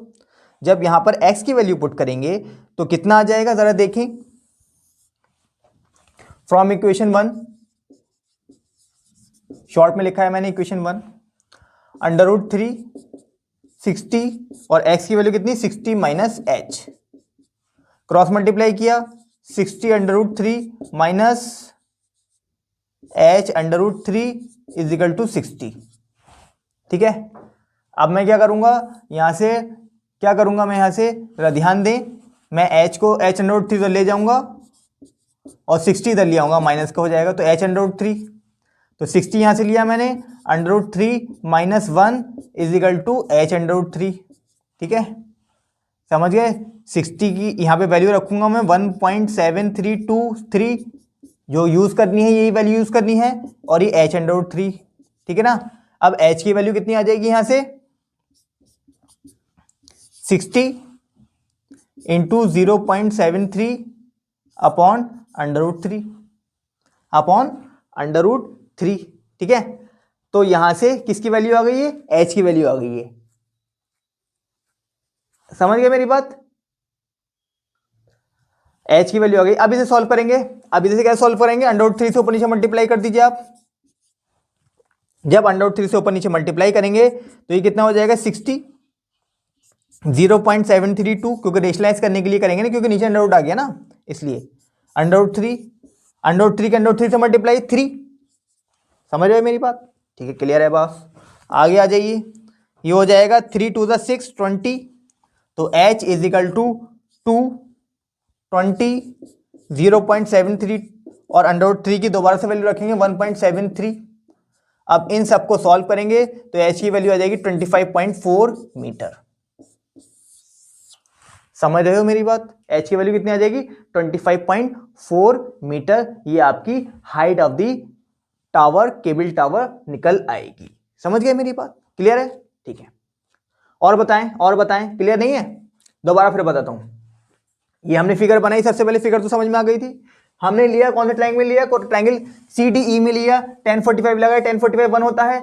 [SPEAKER 1] जब यहां पर x की वैल्यू पुट करेंगे तो कितना आ जाएगा, जरा देखें। फ्रॉम इक्वेशन 1, शॉर्ट में लिखा है मैंने इक्वेशन 1, √3 60 और x की वैल्यू कितनी 60 माइनस h, क्रॉस मल्टीप्लाई किया 60 √3 minus h √3 is equal to 60। ठीक है, अब मैं क्या करूंगा, यहां से क्या करूंगा, मैं यहां से जरा ध्यान दें, मैं h को h √3 इधर ले जाऊंगा और 60 इधर ले आऊंगा, माइनस का हो जाएगा तो h √3, तो 60 यहां से लिया मैंने, √3 minus 1 is equal to h √3। ठीक है, समझ गए। 60 की यहाँ पे वैल्यू रखूंगा मैं 1.7323, जो यूज करनी है यही वैल्यू यूज करनी है, और ये h √3। ठीक है ना, अब h की वैल्यू कितनी आ जाएगी यहां से 60 इंटू 0.73 अपॉन √3 अपॉन √3। ठीक है, तो यहां से किसकी वैल्यू आ गई है, h की वैल्यू आ गई है। समझ गए मेरी बात, h की वैल्यू आ गई। अब इसे सॉल्व करेंगे, अब इसे कैसे सॉल्व करेंगे, √3 से ऊपर नीचे मल्टीप्लाई कर दीजिए आप। जब √3 से ऊपर नीचे मल्टीप्लाई करेंगे तो ये कितना हो जाएगा 60, 0.732, क्योंकि रेशनलाइज करने के लिए करेंगे ना, क्योंकि नीचे अंडर आ गया ना, इसलिए √3 के √3 से मल्टीप्लाई 3। समझ रहे मेरी बात? ठीक है, क्लियर है बस, आगे आ जाइए। ये हो जाएगा 3 2 6 20, तो h इज इक्वल टू 220 0.73 और √3 की दोबारा से वैल्यू रखेंगे 1.73। अब इन सबको सॉल्व करेंगे तो h की वैल्यू आ जाएगी 25.4 मीटर। समझ रहे हो मेरी बात, h की वैल्यू कितनी आ जाएगी 25.4 मीटर। ये आपकी height of the tower, cable tower निकल आएगी। समझ गए मेरी बात, क्लियर है? ठीक है, और बताएं, और बताएं, क्लियर नहीं है? दोबारा फिर बताता हूं। ये हमने फिगर बनाई, सबसे पहले फिगर तो समझ में आ गई थी। हमने लिया कौन सा ट्रायंगल लिया, ट्रायंगल CDE में लिया, 1045 लगाया, 1045 1 होता है,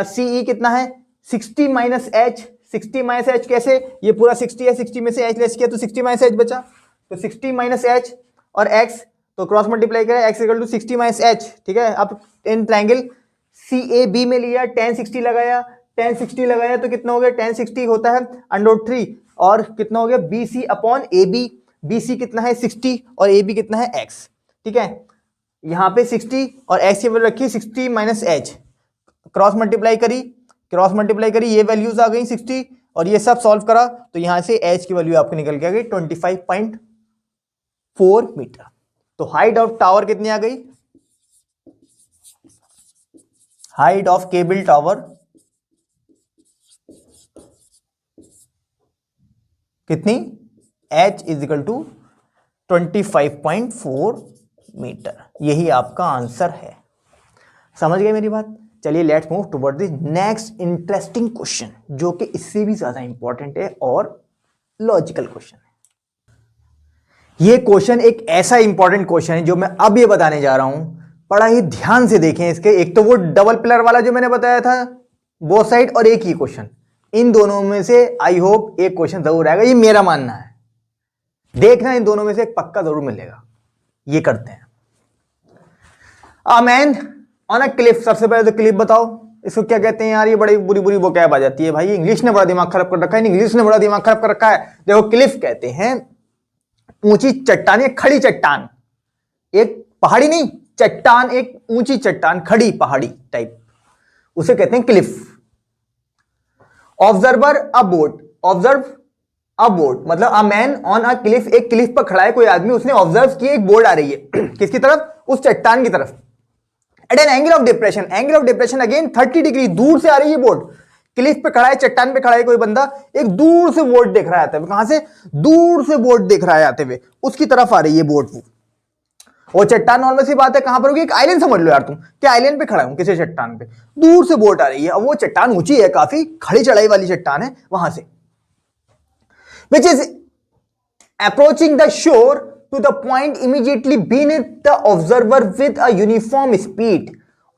[SPEAKER 1] CE कितना है 60 माइनस H, 60 माइनस H कैसे, ये पूरा 60 है, 60 में से H लेस किया तो 60 माइनस H बचा, तो 60 माइनस H और X, तो क्रॉस मल्टीप्लाई करें, X equal to 60 minus H, ठीक है। अब इन ट्रायंगल CAB में लिया, 1060 लगाया, 1060 लगाया तो कितना हो गया, 1060 होता है √3 और कितना हो गया BC अपॉन AB, BC कितना है 60 और AB कितना है X, ठीक है। यहां पे 60 और X की वैल्यू रखी 60 माइनस H, क्रॉस मल्टीप्लाई करी, ये वैल्यूज आ गई 60 और ये सब सॉल्व करा तो यहां से H की वैल्यू आपको निकल के आ गई 25.4 मीटर। तो हाइट ऑफ टावर कितनी आ गई, हाइट ऑफ केबल टावर कितनी, H is equal to 25.4 metre. यही आपका आंसर है। समझ गए मेरी बात। चलिए let's move toward the next interesting question, जो कि इससे भी ज्यादा इंपॉर्टेंट है और लॉजिकल क्वेश्चन है। ये क्वेश्चन एक ऐसा इंपॉर्टेंट क्वेश्चन है जो मैं अब ये बताने जा रहा हूं, बड़ा ही ध्यान से देखें इसके। एक तो वो डबल पिलर वाला जो मैंने बताया था बोथ साइड, और एक ही क्वेश्चन, इन दोनों में से आई होप एक क्वेश्चन जरूर आएगा, ये मेरा मानना है। देखना इन दोनों में से एक पक्का जरूर मिलेगा। ये करते हैं। अ मैन ऑन अ क्लिफ, सबसे पहले तो क्लिफ बताओ इसको क्या कहते हैं यार, ये बड़ी बुरी बुरी वोकैब आ जाती है भाई, इंग्लिश ने बड़ा दिमाग खराब कर रखा है, इंग्लिश ने बड़ा दिमाग खराब कर रखा है। देखो क्लिफ कहते हैं ऊंची चट्टान, एक खड़ी चट्टान, एक पहाड़ी नहीं चट्टान, एक ऊंची चट्टान, खड़ी पहाड़ी टाइप, उसे कहते हैं cliff. Observer a boat, observe a boat मतलब a man on a cliff, एक क्लिफ पर खड़ा है कोई आदमी, उसने ऑब्जर्व किया एक बोट आ रही है किसकी तरफ, उस चट्टान की तरफ। At an angle of depression, angle of depression again 30 degree, दूर से आ रही है बोट, क्लिफ पे खड़ा है, चट्टान पे खड़ा है कोई बंदा, एक दूर से बोट देख रहा है आते हुए, कहां से, दूर से बोट देख रहा है आते हुए, उसकी तरफ आ रही है बोट। वो चट्टान नॉर्मल सी बात है कहां पर होगी, एक आइलैंड समझ लो यार तुम, क्या आइलैंड पे खड़ा हूं किसी चट्टान पे, दूर से बोट आ रही है, अब वो चट्टान ऊंची है काफी, खड़ी चढ़ाई वाली चट्टान है वहां से, which is approaching the shore to the point immediately beneath the observer with a uniform speed।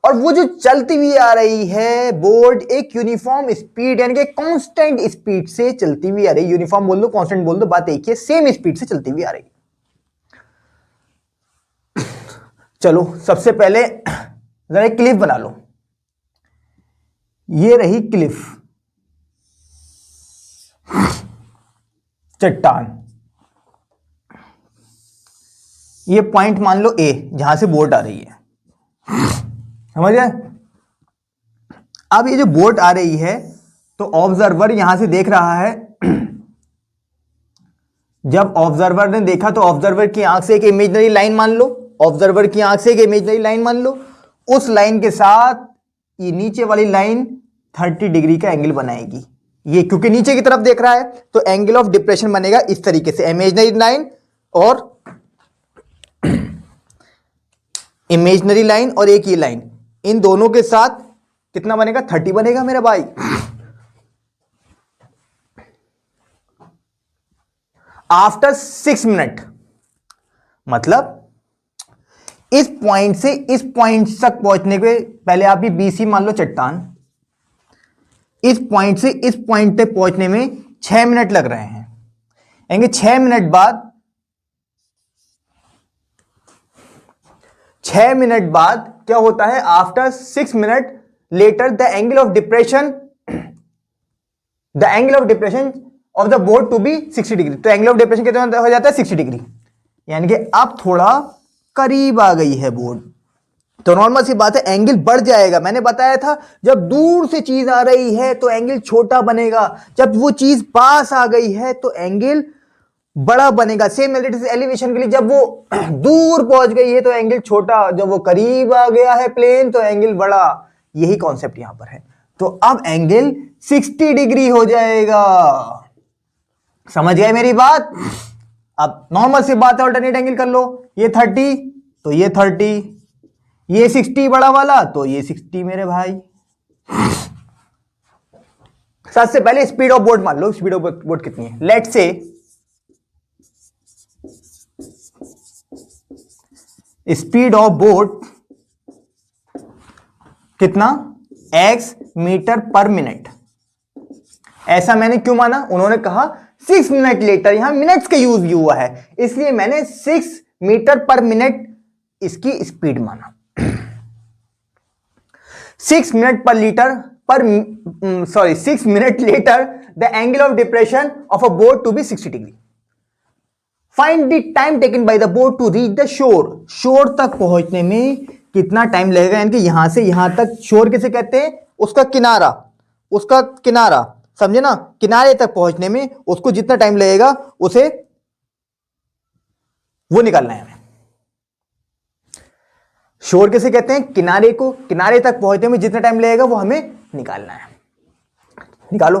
[SPEAKER 1] और वो जो चलती हुई आ रही है बोट एक यूनिफॉर्म स्पीड यानी कि कांस्टेंट स्पीड से चलती हुई आ रही है, यूनिफॉर्म बोल दो कांस्टेंट बोल दो बात एक ही है, सेम स्पीड से चलती हुई आ रही है। चलो सबसे पहले जरा एक क्लिफ बना लो, ये रही क्लिफ चट्टान, ये पॉइंट मान लो ए जहां से बोट आ रही है, समझ गए। अब ये जो बोट आ रही है तो ऑब्जर्वर यहां से देख रहा है, जब ऑब्जर्वर ने देखा तो ऑब्जर्वर की आंख से एक इमेजिनरी लाइन मान लो, ऑब्जर्वर की आंख से एक इमेजिनरी लाइन मान लो, उस लाइन के साथ ये नीचे वाली लाइन 30 डिग्री का एंगल बनाएगी। ये क्योंकि नीचे की तरफ देख रहा है तो एंगल ऑफ डिप्रेशन बनेगा इस तरीके से, इमेजिनरी लाइन और इमेजिनरी लाइन और एक ये लाइन, इन दोनों के साथ कितना बनेगा, 30 बनेगा मेरे भाई। आफ्टर 6 मिनट, मतलब इस पॉइंट से इस पॉइंट तक पहुंचने के पहले आप ये BC मान लो चट्टान, इस पॉइंट से इस पॉइंट तक पहुंचने में 6 मिनट लग रहे हैं, यानी 6 मिनट बाद, 6 मिनट बाद क्या होता है, after 6 minute later the angle of depression, the angle of depression of the boat to be 60 degree. तो एंगल ऑफ डिप्रेशन कितना हो जाता है, 60 डिग्री, यानी कि अब थोड़ा करीब आ गई है बोट, तो नॉर्मल सी बात है एंगल बढ़ जाएगा। मैंने बताया था जब दूर से चीज आ रही है तो एंगल छोटा बनेगा, जब वो चीज पास आ गई है तो एंगल बड़ा बनेगा। सेम एलिवेशन के लिए जब वो दूर पहुंच गई है तो एंगल छोटा, जब वो करीब आ गया है प्लेन तो एंगल बड़ा। यही कॉन्सेप्ट यहां पर है। तो अब एंगल 60 डिग्री हो जाएगा, समझ गए मेरी बात। अब नॉर्मल सी बात है, अल्टरनेट एंगल कर लो, ये 30 तो ये 30, ये 60 बड़ा वाला तो ये 60 मेरे भाई। सबसे पहले स्पीड ऑफ बोट मान लो, स्पीड ऑफ बोट कितनी है, लेट्स से स्पीड ऑफ बोट कितना, x मीटर पर मिनट। ऐसा मैंने क्यों माना, उन्होंने कहा 6 मिनट लेटर, यहां मिनट्स का यूज हुआ है, इसलिए मैंने 6 मीटर पर मिनट इसकी स्पीड माना। 6 मिनट पर लीटर पर 6 minute later the angle of depression of a boat to be 60 degree. Find the time taken by the boat to reach the shore. Shore तक पहुंचने में कितना टाइम लगेगा, यानी कि यहां से यहां तक। शोर किसे कहते हैं, उसका किनारा, उसका किनारा, समझे ना, किनारे तक पहुंचने में उसको जितना टाइम लगेगा उसे वो निकालना है हमें। शोर किसे कहते हैं, किनारे को, किनारे तक पहुंचने में जितना टाइम लगेगा वो हमें निकालना है। निकालो।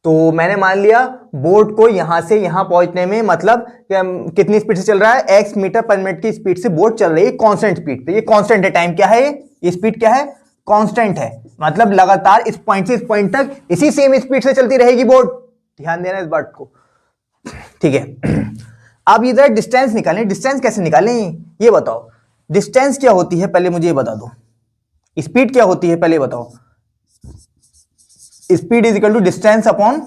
[SPEAKER 1] तो मैंने मान लिया बोट को यहां से यहां पहुंचने में मतलब कितनी स्पीड से चल रहा है, x मीटर पर मिनट की स्पीड से बोट चल रही है, कांस्टेंट स्पीड पे। ये कांस्टेंट है, टाइम क्या है, ये स्पीड क्या है, कांस्टेंट है, मतलब लगातार इस पॉइंट से इस पॉइंट तक इसी सेम स्पीड से चलती रहेगी बोट। ध्यान देना इस बात को, ठीक है। अब इधर डिस्टेंस निकालें। डिस्टेंस कैसे निकालें ये बताओ। डिस्टेंस क्या होती है पहले मुझे ये बता दो, स्पीड क्या होती है पहले बताओ। Speed is equal to distance upon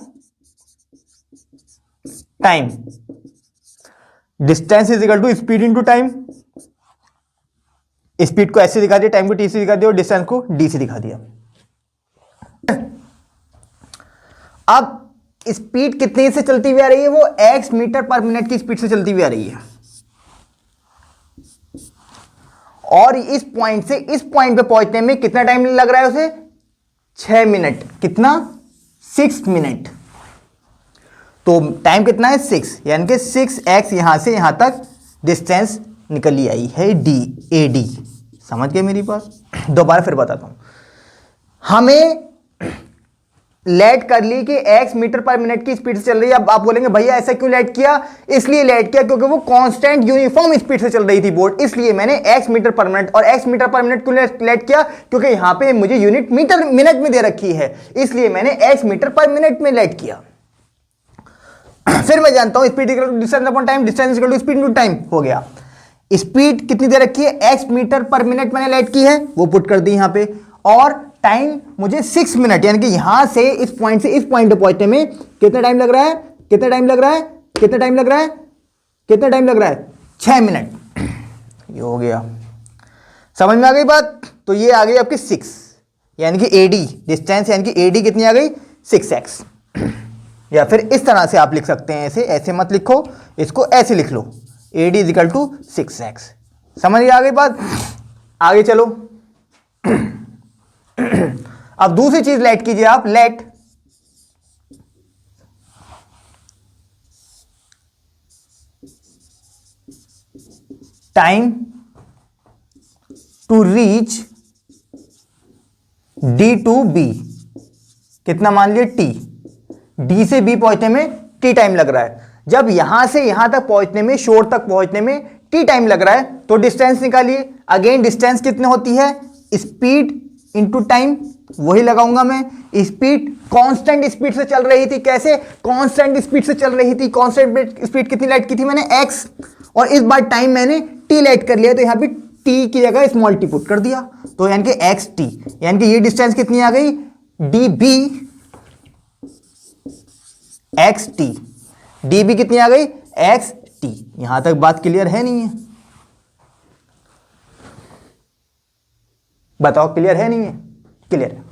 [SPEAKER 1] time. Distance is equal to speed into time. Speed को ऐसे दिखा दिया, टाइम को टी से दिखा दिया और डिस्टेंस को डी से दिखा दिया। अब स्पीड कितने से चलती हुई आ रही है, वो x मीटर पर मिनट की स्पीड से चलती हुई आ रही है, और इस पॉइंट से इस पॉइंट पे पहुंचने में कितना टाइम लग रहा है उसे, 6 मिनट। कितना, 6 मिनट। तो टाइम कितना है 6, यानी कि 6x यहां से यहां तक डिस्टेंस निकली आई है डी, ए डी। समझ गए मेरी बात। दोबारा फिर बताता हूं। हमें लेट कर ली कि x मीटर पर मिनट की स्पीड से चल रही है। अब आप बोलेंगे भैया ऐसा क्यों लेट किया, इसलिए लेट किया क्योंकि वो कांस्टेंट यूनिफॉर्म स्पीड से चल रही थी बोट, इसलिए मैंने x मीटर पर मिनट। और x मीटर पर मिनट क्यों लेट किया, क्योंकि यहां पे मुझे यूनिट मीटर मिनट में दे रखी है, इसलिए मैंने x मीटर पर मिनट में लेट किया। फिर मैं जानता हूं speed equal to distance upon time, distance equal to speed into time हो गया। स्पीड कितनी दे रखी है, x मीटर पर मिनट मैंने लेट की है, वो पुट कर दी यहां पे, और टाइम मुझे 6 मिनट, यानी कि यहां से इस पॉइंट पे पहुंचने में कितना टाइम लग रहा है, कितना टाइम लग रहा है, कितना टाइम लग रहा है, कितना टाइम लग रहा है, 6 मिनट। ये हो गया, समझ में आ गई बात। तो ये आ गई आपकी 6, यानी कि एडी डिस्टेंस, यानी कि एडी कितनी आ गई 6x। या फिर इस तरह से आप लिख सकते हैं, ऐसे ऐसे मत लिखो, इसको ऐसे लिख लो, AD is equal to 6x। समझ आ गई बात। आगे चलो। अब दूसरी चीज लेट कीजिए आप, let time to reach D to be. कितना मान लिया t, डी से बी पहुंचने में t टाइम लग रहा है। जब यहां से यहां तक पहुंचने में, शोर तक पहुंचने में t टाइम लग रहा है, तो डिस्टेंस निकालिए। अगेन डिस्टेंस कितनी होती है, स्पीड इंटू टाइम, वही लगाऊंगा मैं। स्पीड कांस्टेंट स्पीड से चल रही थी, कैसे, कांस्टेंट स्पीड से चल रही थी। कांस्टेंट स्पीड कितनी लेट की थी मैंने, x, और इस बार टाइम मैंने t लेट कर लिया, तो यहां पे t की जगह स्मॉल t पुट कर दिया, तो यानी कि xt, यानी कि ये डिस्टेंस कितनी आ गई, db xt। db कितनी आ गई, xt। यहां तक बात क्लियर है नहीं है, बताओ क्लियर है नहीं है, क्लियर है।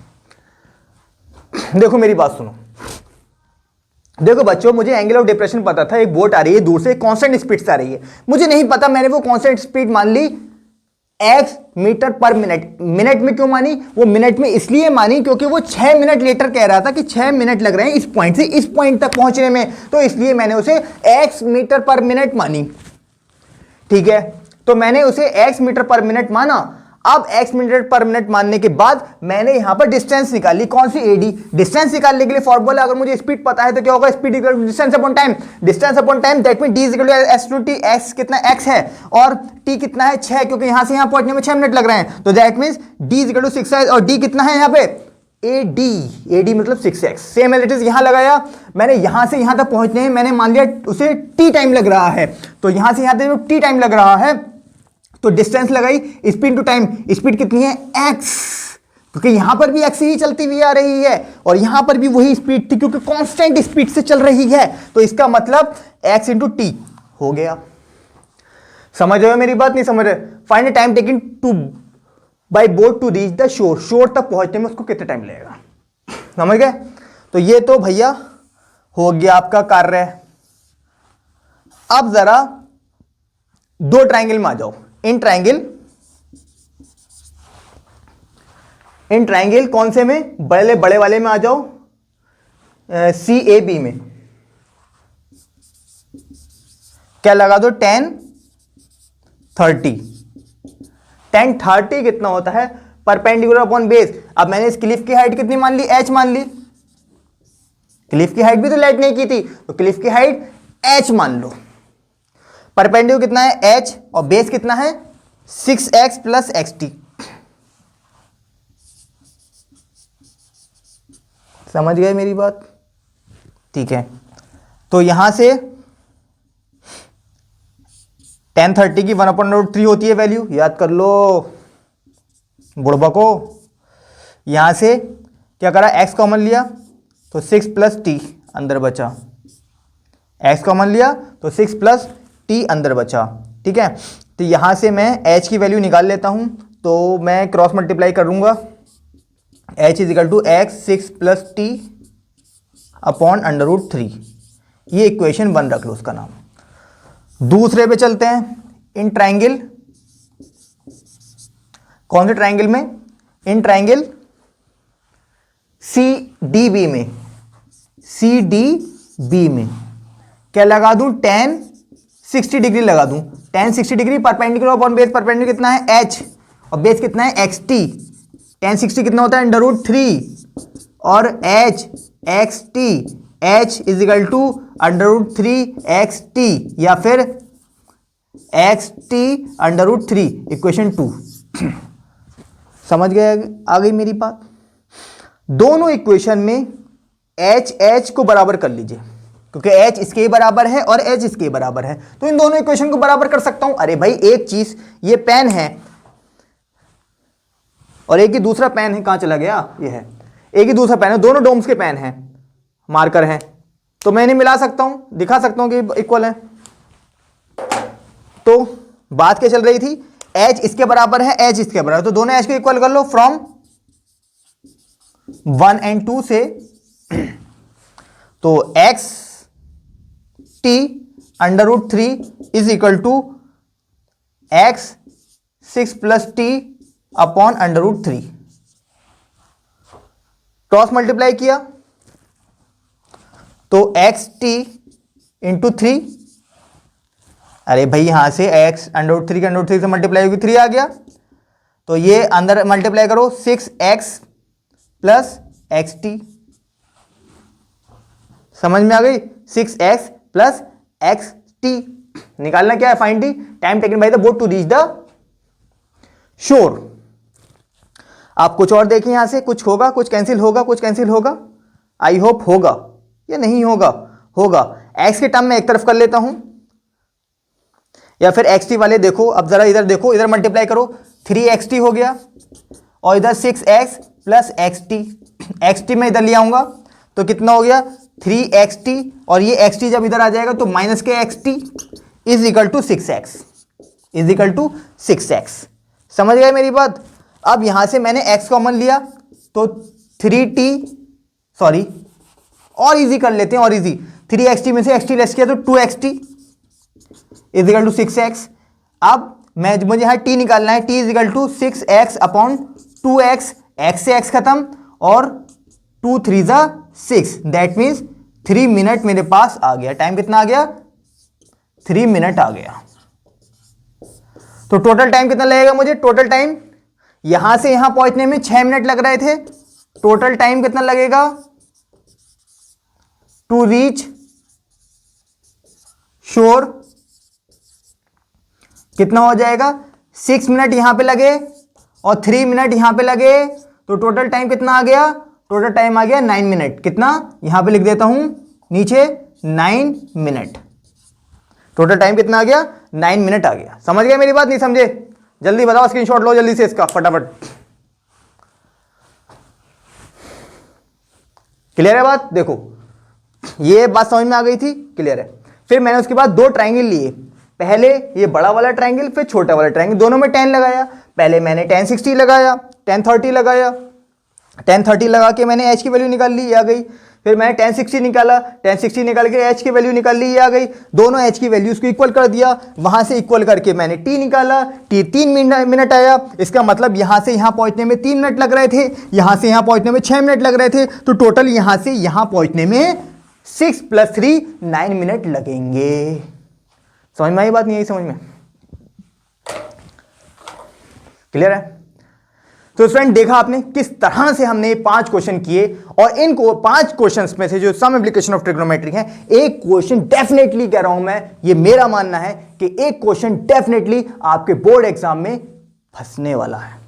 [SPEAKER 1] देखो मेरी बात सुनो, देखो बच्चों, मुझे एंगल ऑफ डिप्रेशन पता था, एक बोट आ रही है दूर से, कांस्टेंट स्पीड से आ रही है। मुझे नहीं पता, मैंने वो कांस्टेंट स्पीड मान ली x metre per minute. Minute में क्यों मानी, वो मिनट में इसलिए मानी क्योंकि वो 6 मिनट लेटर कह रहा था कि 6 मिनट लग रहे हैं इस पॉइंट से इस पॉइंट तक पहुंचने में, तो इसलिए मैंने उसे x मीटर पर मिनट मानी। ठीक है, तो मैंने उसे x मीटर पर मिनट माना। अब x मीटर पर मिनट मानने के बाद मैंने यहां पर डिस्टेंस निकाली, कौन सी, एडी। डिस्टेंस निकालने के लिए फॉर्मूला, अगर मुझे स्पीड पता है तो क्या होगा, speed equal to distance upon time. Distance upon time, that mean d is equal to s to t। x कितना, x है, और t कितना है, 6, क्योंकि यहां से यहां पहुंचने में 6 मिनट लग रहे हैं, तो that means d is equal to 6 है, और d कितना है यहां पे, ad मतलब 6x। Same as it is यहां लगाया मैंने, यहां से यहां तक पहुंचने में मैंने मान लिया उसे t टाइम लग रहा है, तो यहां से यहां तक t टाइम लग रहा है, तो डिस्टेंस लगाई, स्पीड टू टाइम, स्पीड कितनी है x, क्योंकि यहां पर भी x ही चलती हुई आ रही है और यहां पर भी वही स्पीड थी क्योंकि कांस्टेंट स्पीड से चल रही है, तो इसका मतलब x इंटू टी हो गया। समझ रहे हो मेरी बात, नहीं समझ रहे? Find the time taken to by boat to reach the shore, shore तक पहुंचने में उसको कितना टाइम लगेगा, समझ गए? तो ये तो भैया हो गया आपका कार्य। अब जरा दो ट्रायंगल में आ जाओ। इन ट्रायंगल कौन से में, बड़े वाले में आ जाओ, CAB में क्या लगा दो, 10 30। 10 30 कितना होता है, परपेंडिकुलर अपॉन बेस। अब मैंने इस क्लिफ की हाइट कितनी मान ली, h मान ली, क्लिफ की हाइट भी तो लाइट नहीं की थी, तो क्लिफ की हाइट h मान लो। परपेंडिकुलर कितना है h और बेस कितना है 6x प्लस xt। समझ गए मेरी बात? ठीक है, तो यहां से 10 30 की 1/√3 होती है वैल्यू, याद कर लो बुढ़बा को। यहां से क्या करा, x कॉमन लिया तो 6 प्लस टी अंदर बचा, x कॉमन लिया तो 6 प्लस टी अंदर बचा। ठीक है, तो यहां से मैं h की वैल्यू निकाल लेता हूं, तो मैं क्रॉस मल्टीप्लाई करूंगा, h is equal to x 6 plus t upon √3। ये इक्वेशन 1 रख लो उसका नाम। दूसरे पे चलते हैं। इन ट्रायंगल, कौन से ट्रायंगल में, इन ट्रायंगल CDB में, CDB में क्या लगा दूं, 10 60 डिग्री लगा दूं। 10 60 degree perpendicular upon base, perpendicular कितना है h और बेस कितना है xt। 10 60 कितना होता है √3 और h xt, h is equal to √3 xt या फिर xt √3, इक्वेशन 2। समझ गए, आ गई मेरी बात? दोनों इक्वेशन में h को बराबर कर लीजिए, क्योंकि h इसके बराबर है और h इसके बराबर है, तो इन दोनों इक्वेशन को बराबर कर सकता हूं। अरे भाई एक चीज, ये पेन है और एक ही दूसरा पेन है, कहां चला गया, ये है, एक ही दूसरा पेन है, दोनों डोम्स के पेन हैं, मार्कर हैं, तो मैं इन्हें मिला सकता हूं, दिखा सकता हूं कि इक्वल है। तो बात क्या चल रही थी, h इसके बराबर है, h इसके बराबर, तो दोनों h को इक्वल कर लो फ्रॉम 1 और 2 से। तो x t √3 is equal to x 6 plus t upon √3। Cross multiply किया तो x t इंटू 3, अरे भाई यहां से x √3 का √3 से मल्टीप्लाई होगी 3 आ गया, तो ये अंदर मल्टीप्लाई करो 6x प्लस xt। समझ में आ गई, 6x प्लस xt। निकालना क्या है, find the time taken by the boat to reach the shore. आप कुछ और देखिए, यहां से कुछ होगा, कुछ कैंसिल होगा, कुछ कैंसिल होगा, आई होप होगा या नहीं होगा, होगा। x के टर्म में एक तरफ कर लेता हूं, या फिर xt वाले देखो, अब जरा इधर देखो, इधर मल्टीप्लाई करो, 3xt हो गया और इधर 6x प्लस xt, xt में इधर ले आऊंगा तो कितना हो गया 3xt, और ये xt जब इधर आ जाएगा तो माइनस के xt is equal to 6x, is equal to 6x। समझ गए मेरी बात? अब यहां से मैंने x कॉमन लिया तो 3t, सॉरी और इजी कर लेते हैं, और इजी, 3xt में से xt लेस किया तो 2xt is equal to 6x। अब मुझे यहां t निकालना है, t is equal to 6x upon 2x, x से x खत्म और 2 3 जा 6, दैट मीन्स 3 मिनट मेरे पास आ गया। टाइम कितना आ गया, 3 मिनट आ गया। तो टोटल टाइम कितना लगेगा मुझे, टोटल टाइम यहां से यहां पहुंचने में 6 मिनट लग रहे थे, टोटल टाइम कितना लगेगा टू रीच शोर, कितना हो जाएगा, 6 मिनट यहां पे लगे और 3 मिनट यहां पे लगे, तो टोटल टाइम कितना आ गया, टोटल टाइम आ गया 9 मिनट। कितना, यहां पे लिख देता हूं नीचे 9 मिनट। टोटल टाइम कितना आ गया, 9 मिनट आ गया। समझ गए मेरी बात, नहीं समझे? जल्दी बताओ, स्क्रीनशॉट लो जल्दी से इसका फटाफट। क्लियर है बात? देखो ये बात समझ में आ गई थी, क्लियर है। फिर मैंने उसके बाद दो ट्राइंगल लिए, पहले ये बड़ा वाला ट्राइंगल, फिर छोटा वाला ट्राइंगल, दोनों में 10 लगाया। पहले मैंने 1060 लगाया, 1030 लगाया, 1030 लगा के मैंने h की वैल्यू निकाल ली, ये आ गई। फिर मैंने 1060 निकाला, 1060 निकाल के h की वैल्यू निकाल ली, ये आ गई। दोनों h की वैल्यूज को इक्वल कर दिया, वहां से इक्वल करके मैंने t निकाला, t 3 मिनट आया। इसका मतलब यहां से यहां पहुंचने में 3 मिनट लग रहे थे, यहां से यहां पहुंचने में 6 मिनट लग रहे थे, तो टोटल यहां से यहां पहुंचने में 6 + 3 9 मिनट लगेंगे। समझ में आई बात? नहीं आई समझ में? क्लियर है? तो फ्रेंड देखा आपने किस तरह से हमने 5 क्वेश्चन किए, और इन 5 क्वेश्चंस में से जो सम एप्लीकेशन ऑफ ट्रिग्नोमेट्री है, एक क्वेश्चन डेफिनेटली कह रहा हूं मैं, ये मेरा मानना है कि एक क्वेश्चन डेफिनेटली आपके बोर्ड एग्जाम में फंसने वाला है।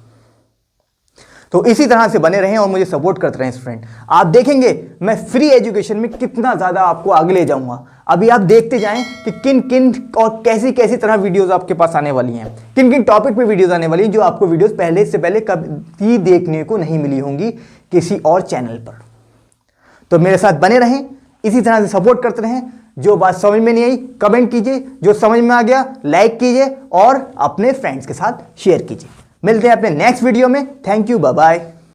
[SPEAKER 1] तो इसी तरह से बने रहें और मुझे सपोर्ट करते रहें फ्रेंड। आप देखेंगे मैं फ्री एजुकेशन में कितना ज्यादा आपको आगे ले जाऊंगा। अभी आप देखते जाएं कि किन किन और कैसी कैसी तरह वीडियोस आपके पास आने वाली हैं, किन किन टॉपिक पे वीडियोस आने वाली हैं, जो आपको वीडियोस पहले से पहले कभी देखने को नहीं मिली होंगी किसी और चैनल पर। तो मेरे साथ बने रहें, इसी तरह से सपोर्ट करते रहें। जो बात समझ में नहीं आई कमेंट कीजिए, जो समझ में आ गया लाइक कीजिए और अपने फ्रेंड्स के साथ शेयर कीजिए। मिलते हैं अपने नेक्स्ट वीडियो में। Thank you, bye bye.